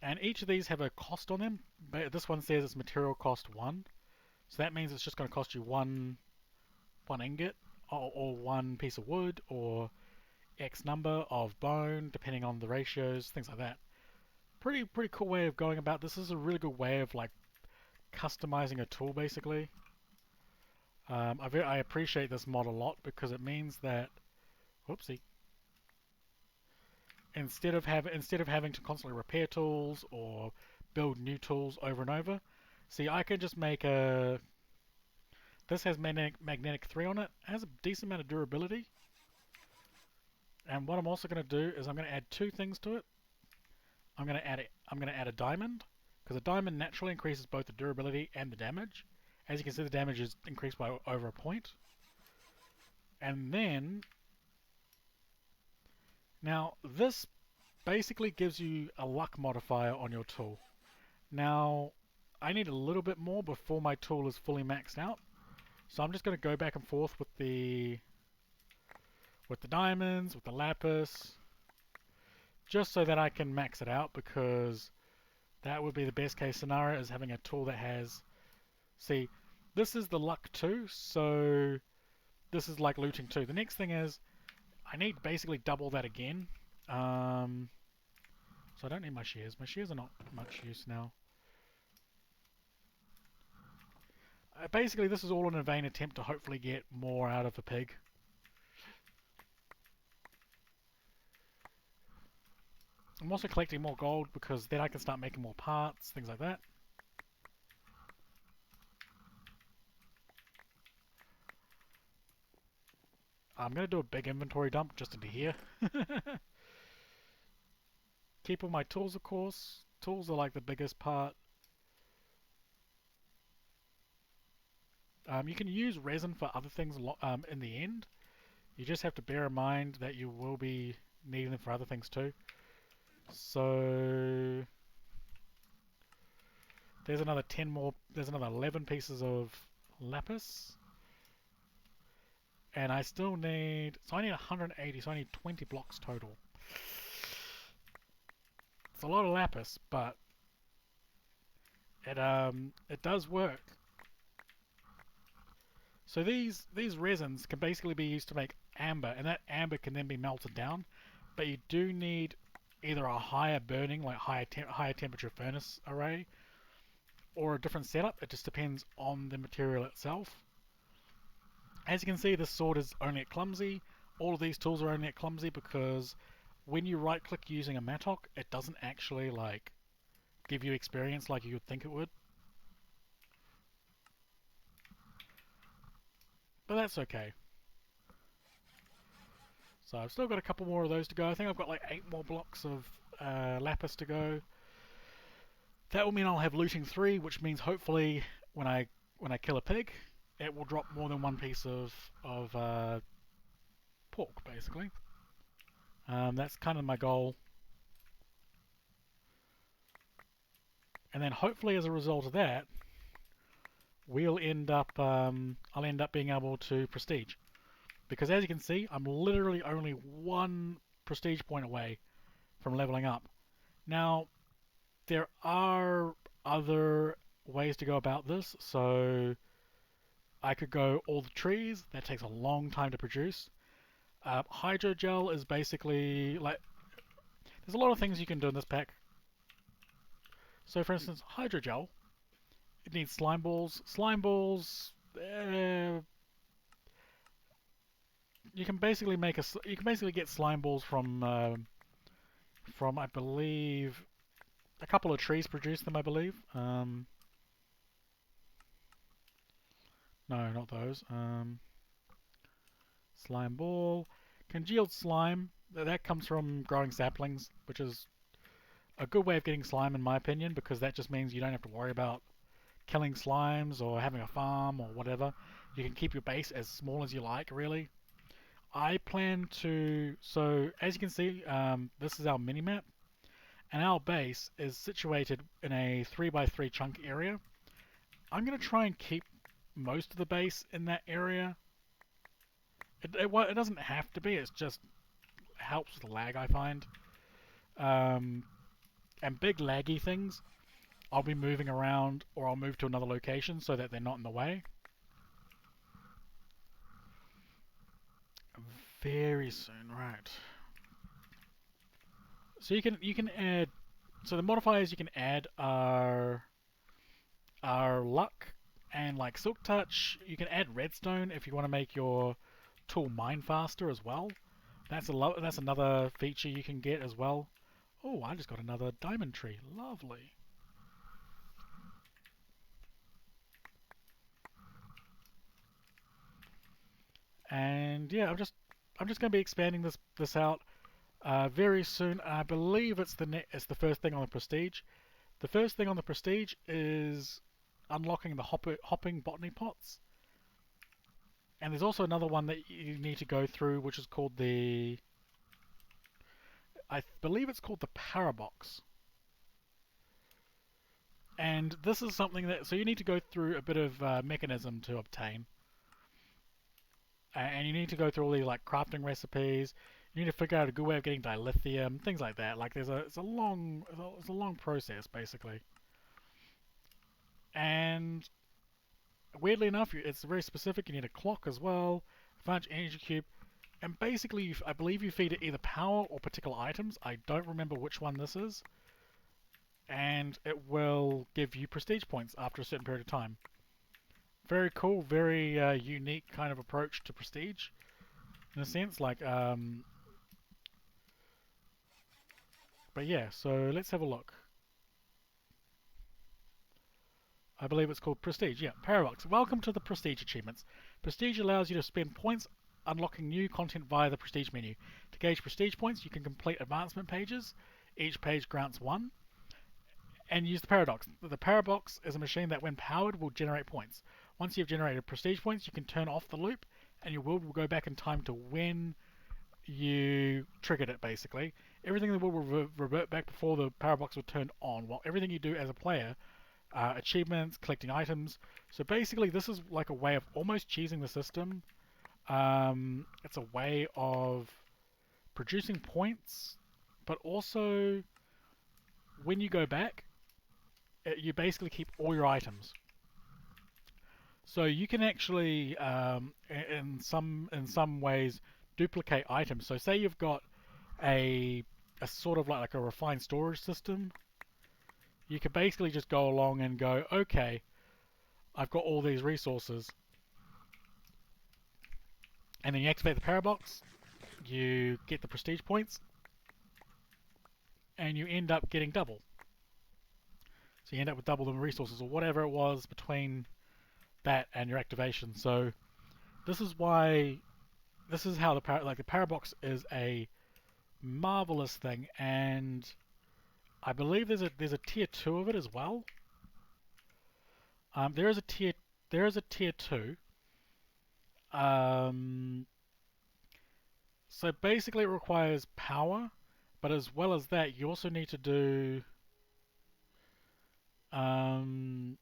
And each of these have a cost on them. But this one says it's material cost 1. So that means it's just going to cost you one ingot or one piece of wood or X number of bone, depending on the ratios, things like that. Pretty cool way of going about this. This is a really good way of like customizing a tool basically. I appreciate this mod a lot because it means that, whoopsie, instead of having to constantly repair tools or build new tools over and over, see, I can just make a. This has magnetic 3 on it. It has a decent amount of durability. And what I'm also going to do is I'm going to add two things to it. I'm going to add a diamond because a diamond naturally increases both the durability and the damage. As you can see, the damage is increased by over a point. And then now this basically gives you a luck modifier on your tool. Now I need a little bit more before my tool is fully maxed out. So I'm just going to go back and forth with the diamonds, with the lapis, just so that I can max it out because that would be the best case scenario is having a tool that has, see, this is the luck 2, so this is like looting 2. The next thing is I need basically double that again. So I don't need my shears. My shears are not much use now. Basically this is all in a vain attempt to hopefully get more out of the pig. I'm also collecting more gold because then I can start making more parts, things like that. I'm going to do a big inventory dump just into here. Keep all my tools, of course. Tools are like the biggest part. You can use resin for other things in the end. You just have to bear in mind that you will be needing them for other things too. So there's another 10 more. There's another 11 pieces of lapis. And I still need, so I need 180, so I need 20 blocks total. It's a lot of lapis, but it does work. So these resins can basically be used to make amber, and that amber can then be melted down. But you do need either a higher burning, like higher temperature furnace array, or a different setup. It just depends on the material itself. As you can see, this sword is only at clumsy. All of these tools are only at clumsy because when you right click using a mattock, it doesn't actually like give you experience like you would think it would. But that's okay. So I've still got a couple more of those to go. I think I've got like 8 more blocks of lapis to go. That will mean I'll have looting 3, which means hopefully when I kill a pig, it will drop more than one piece of pork, basically. That's kind of my goal. And then hopefully as a result of that, we'll end up, I'll end up being able to prestige. Because as you can see, I'm literally only one prestige point away from leveling up. Now, there are other ways to go about this, so I could go all the trees, that takes a long time to produce. Hydrogel is basically like, there's a lot of things you can do in this pack. So for instance, hydrogel, it needs slime balls. Slime balls, you can basically get slime balls from I believe a couple of trees produce them, I believe. No, not those. Slime ball. Congealed slime. That comes from growing saplings, which is a good way of getting slime in my opinion, because that just means you don't have to worry about killing slimes or having a farm or whatever. You can keep your base as small as you like, really. I plan to, so as you can see, this is our mini-map, and our base is situated in a 3x3 chunk area. I'm going to try and keep most of the base in that area, It doesn't have to be. It's just helps with the lag, I find. Um, and big laggy things, I'll be moving around or I'll move to another location so that they're not in the way. Very soon, right? So you can add. So the modifiers you can add are luck and like silk touch. You can add redstone if you want to make your tool mine faster as well. That's another feature you can get as well. Oh, I just got another diamond tree. Lovely. And yeah, I'm just going to be expanding this out very soon. I believe it's the first thing on the prestige. The first thing on the prestige is unlocking the hopping botany pots. And there's also another one that you need to go through, which is called I believe it's called the Parabox. And this is something so you need to go through a bit of mechanism to obtain. And you need to go through all these like crafting recipes. You need to figure out a good way of getting dilithium, things like that. Like it's a long process basically. And weirdly enough, it's very specific. You need a clock as well, a large energy cube, and basically, I believe you feed it either power or particular items. I don't remember which one this is, and it will give you prestige points after a certain period of time. Very cool, very unique kind of approach to prestige, in a sense. But yeah. So let's have a look. I believe it's called Prestige. Yeah, Paradox. Welcome to the Prestige achievements. Prestige allows you to spend points unlocking new content via the Prestige menu. To gauge Prestige points, you can complete advancement pages. Each page grants one. And use the Paradox. The Parabox is a machine that, when powered, will generate points. Once you've generated Prestige points, you can turn off the loop, and your world will go back in time to when you triggered it, basically. Everything in the world will revert back before the Parabox was turned on, while everything you do as a player achievements, collecting items. So basically, this is like a way of almost cheesing the system. It's a way of producing points, but also when you go back, you basically keep all your items. So you can actually, in some ways, duplicate items. So say you've got a a sort of like a refined storage system. You could basically just go along and go, okay, I've got all these resources, and then you activate the Parabox, you get the prestige points, and you end up getting double. So you end up with double the resources or whatever it was between that and your activation. So this is why this is how the Parabox is a marvelous thing, and I believe there's a tier 2 of it as well. There is a tier 2. Um, so basically it requires power, but as well as that, you also need to do um,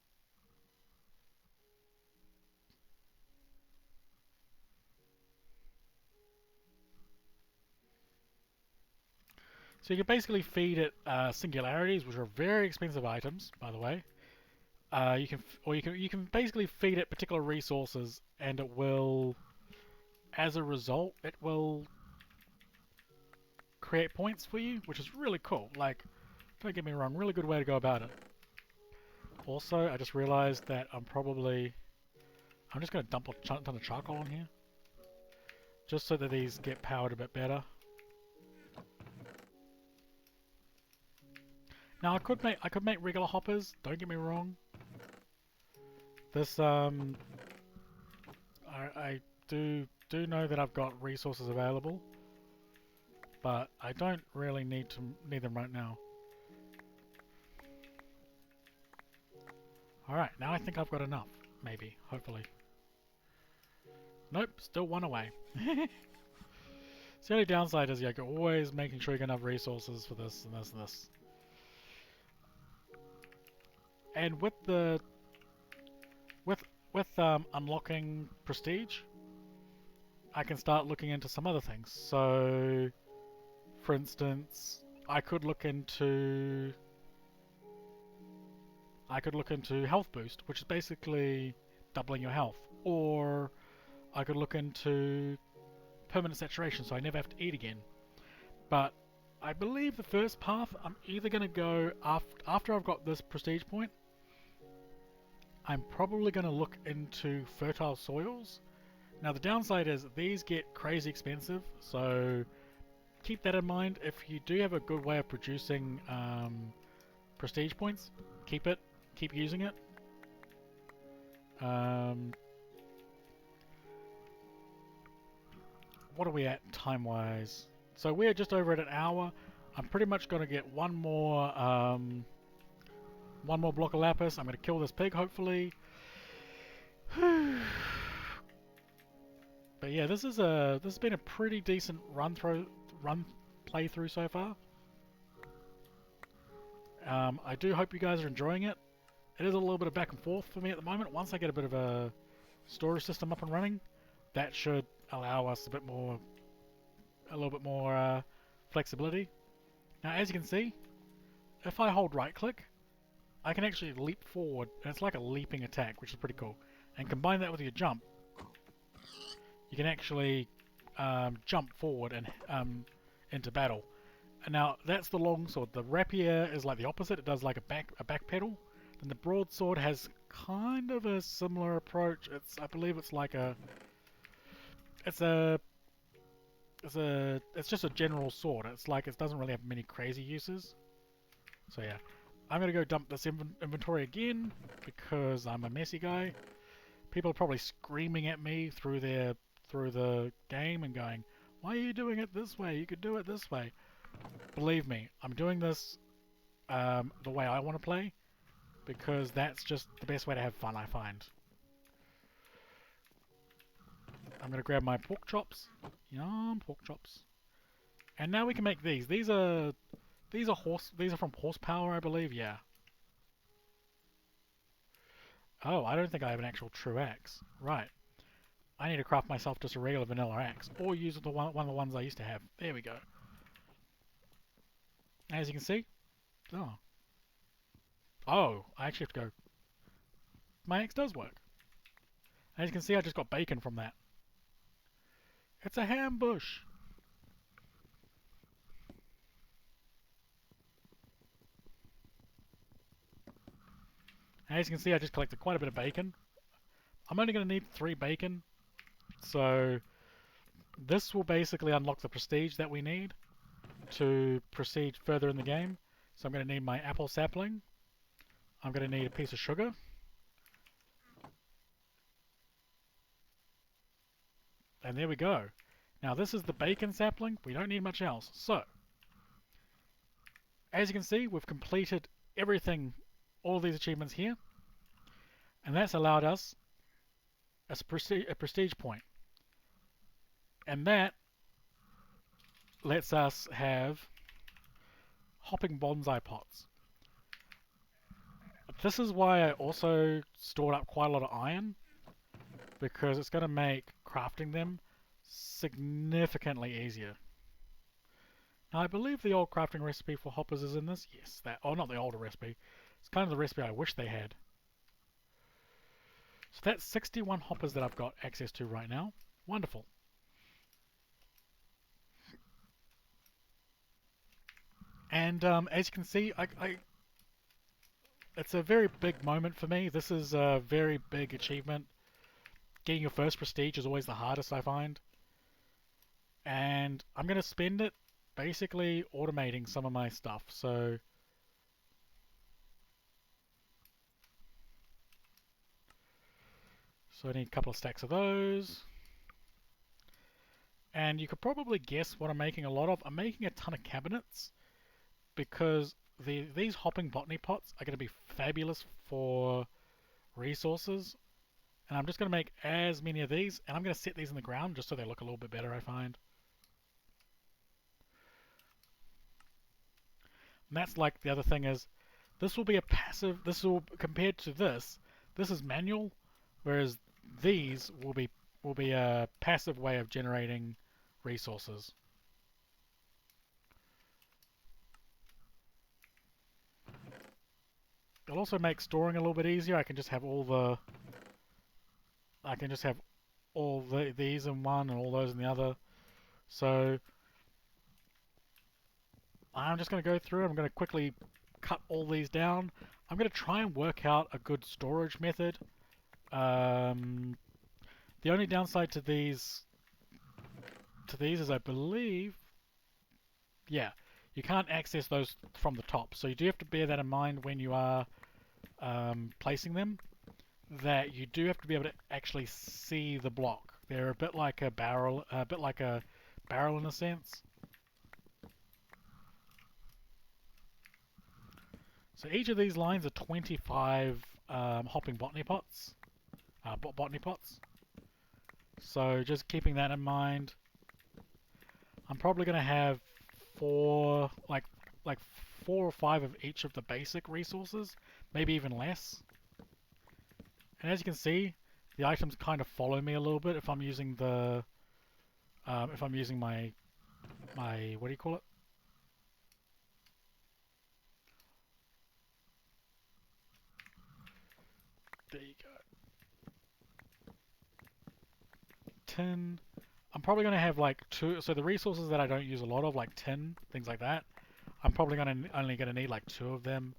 so you can basically feed it singularities, which are very expensive items, by the way. You can basically feed it particular resources, and it will, as a result, it will create points for you, which is really cool. Like, don't get me wrong, really good way to go about it. Also, I just realized that I'm just going to dump a ton of charcoal in here, just so that these get powered a bit better. Now I could make regular hoppers. Don't get me wrong. This I do know that I've got resources available, but I don't really need them right now. All right, now I think I've got enough. Maybe, hopefully. Nope, still one away. So the only downside is you're always making sure you get enough resources for this and this and this. And with unlocking prestige, I can start looking into some other things. So, for instance, I could look into health boost, which is basically doubling your health, or I could look into permanent saturation, so I never have to eat again. But I believe the first path, I'm either going to go after I've got this prestige point. I'm probably going to look into fertile soils. Now the downside is these get crazy expensive, so keep that in mind. If you do have a good way of producing prestige points, keep using it. What are we at time-wise? So we're just over at an hour. I'm pretty much going to get one more block of lapis. I'm going to kill this pig, hopefully. But yeah, this has been a pretty decent run playthrough so far. I do hope you guys are enjoying it. It is a little bit of back and forth for me at the moment. Once I get a bit of a storage system up and running, that should allow us a little bit more flexibility. Now, as you can see, if I hold right click, I can actually leap forward, and it's like a leaping attack, which is pretty cool. And combine that with your jump, you can actually jump forward and into battle. And now that's the longsword. The rapier is like the opposite. It does like a back pedal. And the broadsword has kind of a similar approach. I believe it's like it's just a general sword. It's like it doesn't really have many crazy uses. So yeah, I'm gonna go dump this inventory again because I'm a messy guy. People are probably screaming at me through the game and going, "Why are you doing it this way? You could do it this way." Believe me, I'm doing this the way I want to play because that's just the best way to have fun, I find. I'm gonna grab my pork chops. Yum, pork chops. And now we can make these. These are from horsepower, I believe. Yeah. Oh, I don't think I have an actual true axe. Right. I need to craft myself just a regular vanilla axe, or use one of the ones I used to have. There we go. As you can see, oh, I actually have to go. My axe does work. As you can see, I just got bacon from that. It's a ham bush. As you can see, I just collected quite a bit of bacon. I'm only going to need 3 bacon, so this will basically unlock the prestige that we need to proceed further in the game. So I'm going to need my apple sapling. I'm going to need a piece of sugar. And there we go. Now this is the bacon sapling. We don't need much else. So, as you can see, we've completed everything, all these achievements here. And that's allowed us a prestige point. And that lets us have hopping bonsai pots. This is why I also stored up quite a lot of iron, because it's going to make crafting them significantly easier. Now I believe the old crafting recipe for hoppers is in this. Yes, not the older recipe. It's kind of the recipe I wish they had. So that's 61 hoppers that I've got access to right now. Wonderful. And as you can see, it's a very big moment for me. This is a very big achievement. Getting your first prestige is always the hardest, I find. And I'm going to spend it basically automating some of my stuff. So I need a couple of stacks of those. And you could probably guess what I'm making a lot of. I'm making a ton of cabinets because these hopping botany pots are going to be fabulous for resources. And I'm just going to make as many of these, and I'm going to set these in the ground just so they look a little bit better, I find. And that's like the other thing is, this will be a passive, compared to this is manual, whereas these will will be a passive way of generating resources. It'll also make storing a little bit easier. I can just have these in one and all those in the other. So I'm just going to go through. I'm going to quickly cut all these down. I'm going to try and work out a good storage method. The only downside to these is I believe, yeah, you can't access those from the top. So you do have to bear that in mind when you are placing them. That you do have to be able to actually see the block. They're a bit like a barrel, in a sense. So each of these lines are 25 hopping botany pots. Botany pots. So just keeping that in mind. I'm probably going to have like 4 or 5 of each of the basic resources, maybe even less. And as you can see, the items kind of follow me a little bit if I'm using my what do you call it? There you go. Tin. I'm probably going to have like 2, so the resources that I don't use a lot of, like tin, things like that, I'm probably only going to need like 2 of them.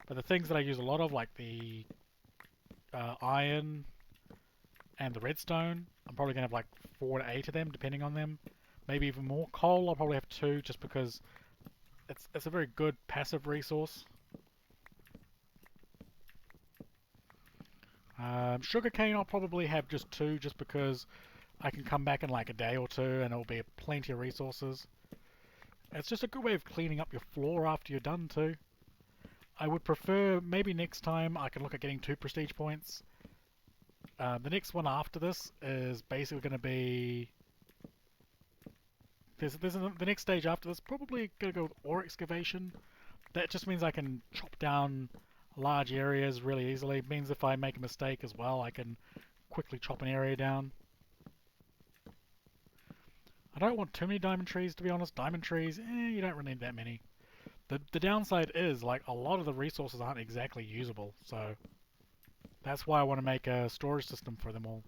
But the things that I use a lot of, like the iron and the redstone, I'm probably going to have like 4 to 8 of them, depending on them. Maybe even more. Coal, I'll probably have 2, just because it's a very good passive resource. Sugarcane, I'll probably have just 2, just because I can come back in like a day or 2 and it'll be plenty of resources. It's just a good way of cleaning up your floor after you're done too. I would prefer, maybe next time I can look at getting 2 prestige points. The next one after this is basically going to be... the next stage after this, probably going to go with ore excavation. That just means I can chop down large areas really easily. It means if I make a mistake as well, I can quickly chop an area down. I don't want too many diamond trees, to be honest. Diamond trees, you don't really need that many. The downside is, like, a lot of the resources aren't exactly usable, so that's why I want to make a storage system for them all.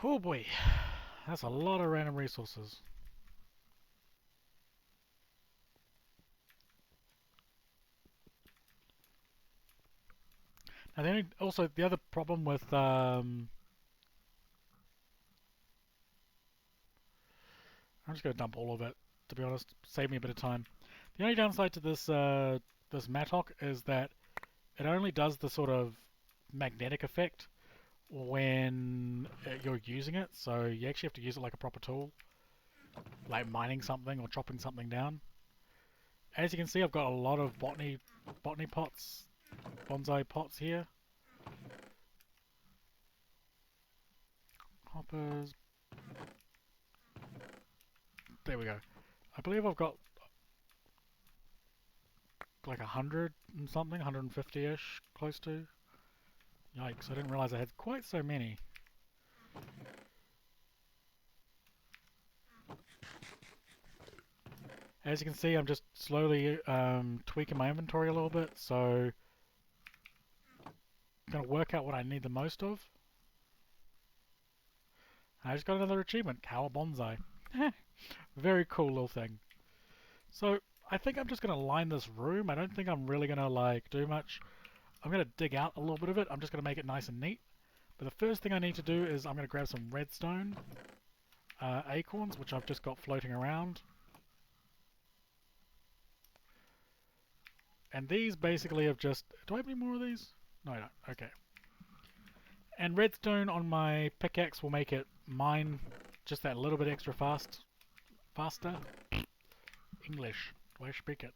Oh boy, that's a lot of random resources. Now, the other problem with I'm just going to dump all of it, to be honest. Save me a bit of time. The only downside to this mattock is that it only does the sort of magnetic effect when you're using it, so you actually have to use it like a proper tool, like mining something or chopping something down. As you can see, I've got a lot of botany pots, bonsai pots here. Hoppers. There we go. I believe I've got like 100 and something, 150-ish, close to. Yikes, I didn't realize I had quite so many. As you can see, I'm just slowly tweaking my inventory a little bit, so I'm going to work out what I need the most of. I just got another achievement, Cow Bonsai. Very cool little thing. So, I think I'm just going to line this room. I don't think I'm really going to like do much. I'm going to dig out a little bit of it. I'm just going to make it nice and neat. But the first thing I need to do is I'm going to grab some redstone acorns, which I've just got floating around. And these basically have just... Do I have any more of these? No, I don't. Okay. And redstone on my pickaxe will make it mine just that little bit extra faster. English. Do I speak it?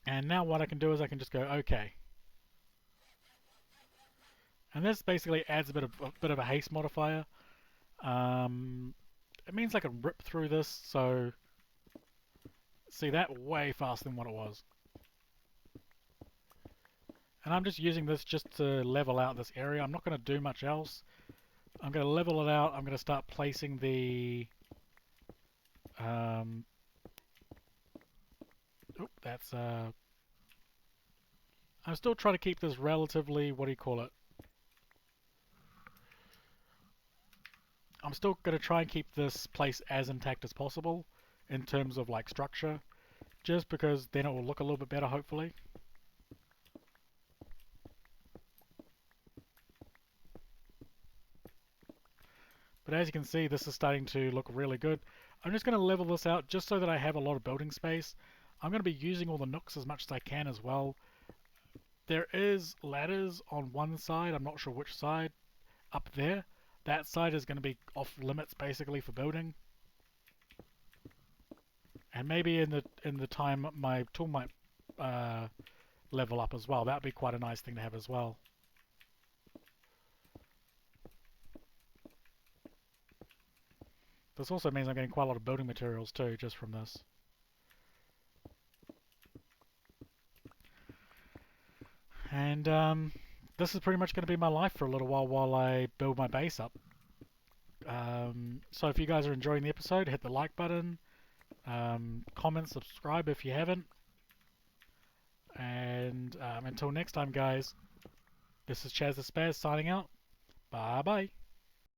And now what I can do is I can just go okay. And this basically adds a bit of a haste modifier. It means I can rip through this, so see that way faster than what it was. And I'm just using this just to level out this area. I'm not going to do much else. I'm going to level it out. I'm going to start placing the... Um, that's... I'm still trying to keep this relatively... What do you call it? I'm still going to try and keep this place as intact as possible in terms of like structure, just because then it will look a little bit better, hopefully. But as you can see, this is starting to look really good. I'm just going to level this out just so that I have a lot of building space. I'm going to be using all the nooks as much as I can as well. There is ladders on one side, I'm not sure which side, up there. That side is going to be off limits basically for building. And maybe in the time my tool might level up as well. That would be quite a nice thing to have as well. This also means I'm getting quite a lot of building materials too, just from this. And this is pretty much going to be my life for a little while I build my base up. So if you guys are enjoying the episode, hit the like button, comment, subscribe if you haven't. And until next time, guys, this is Chaz the Spaz signing out. Bye bye.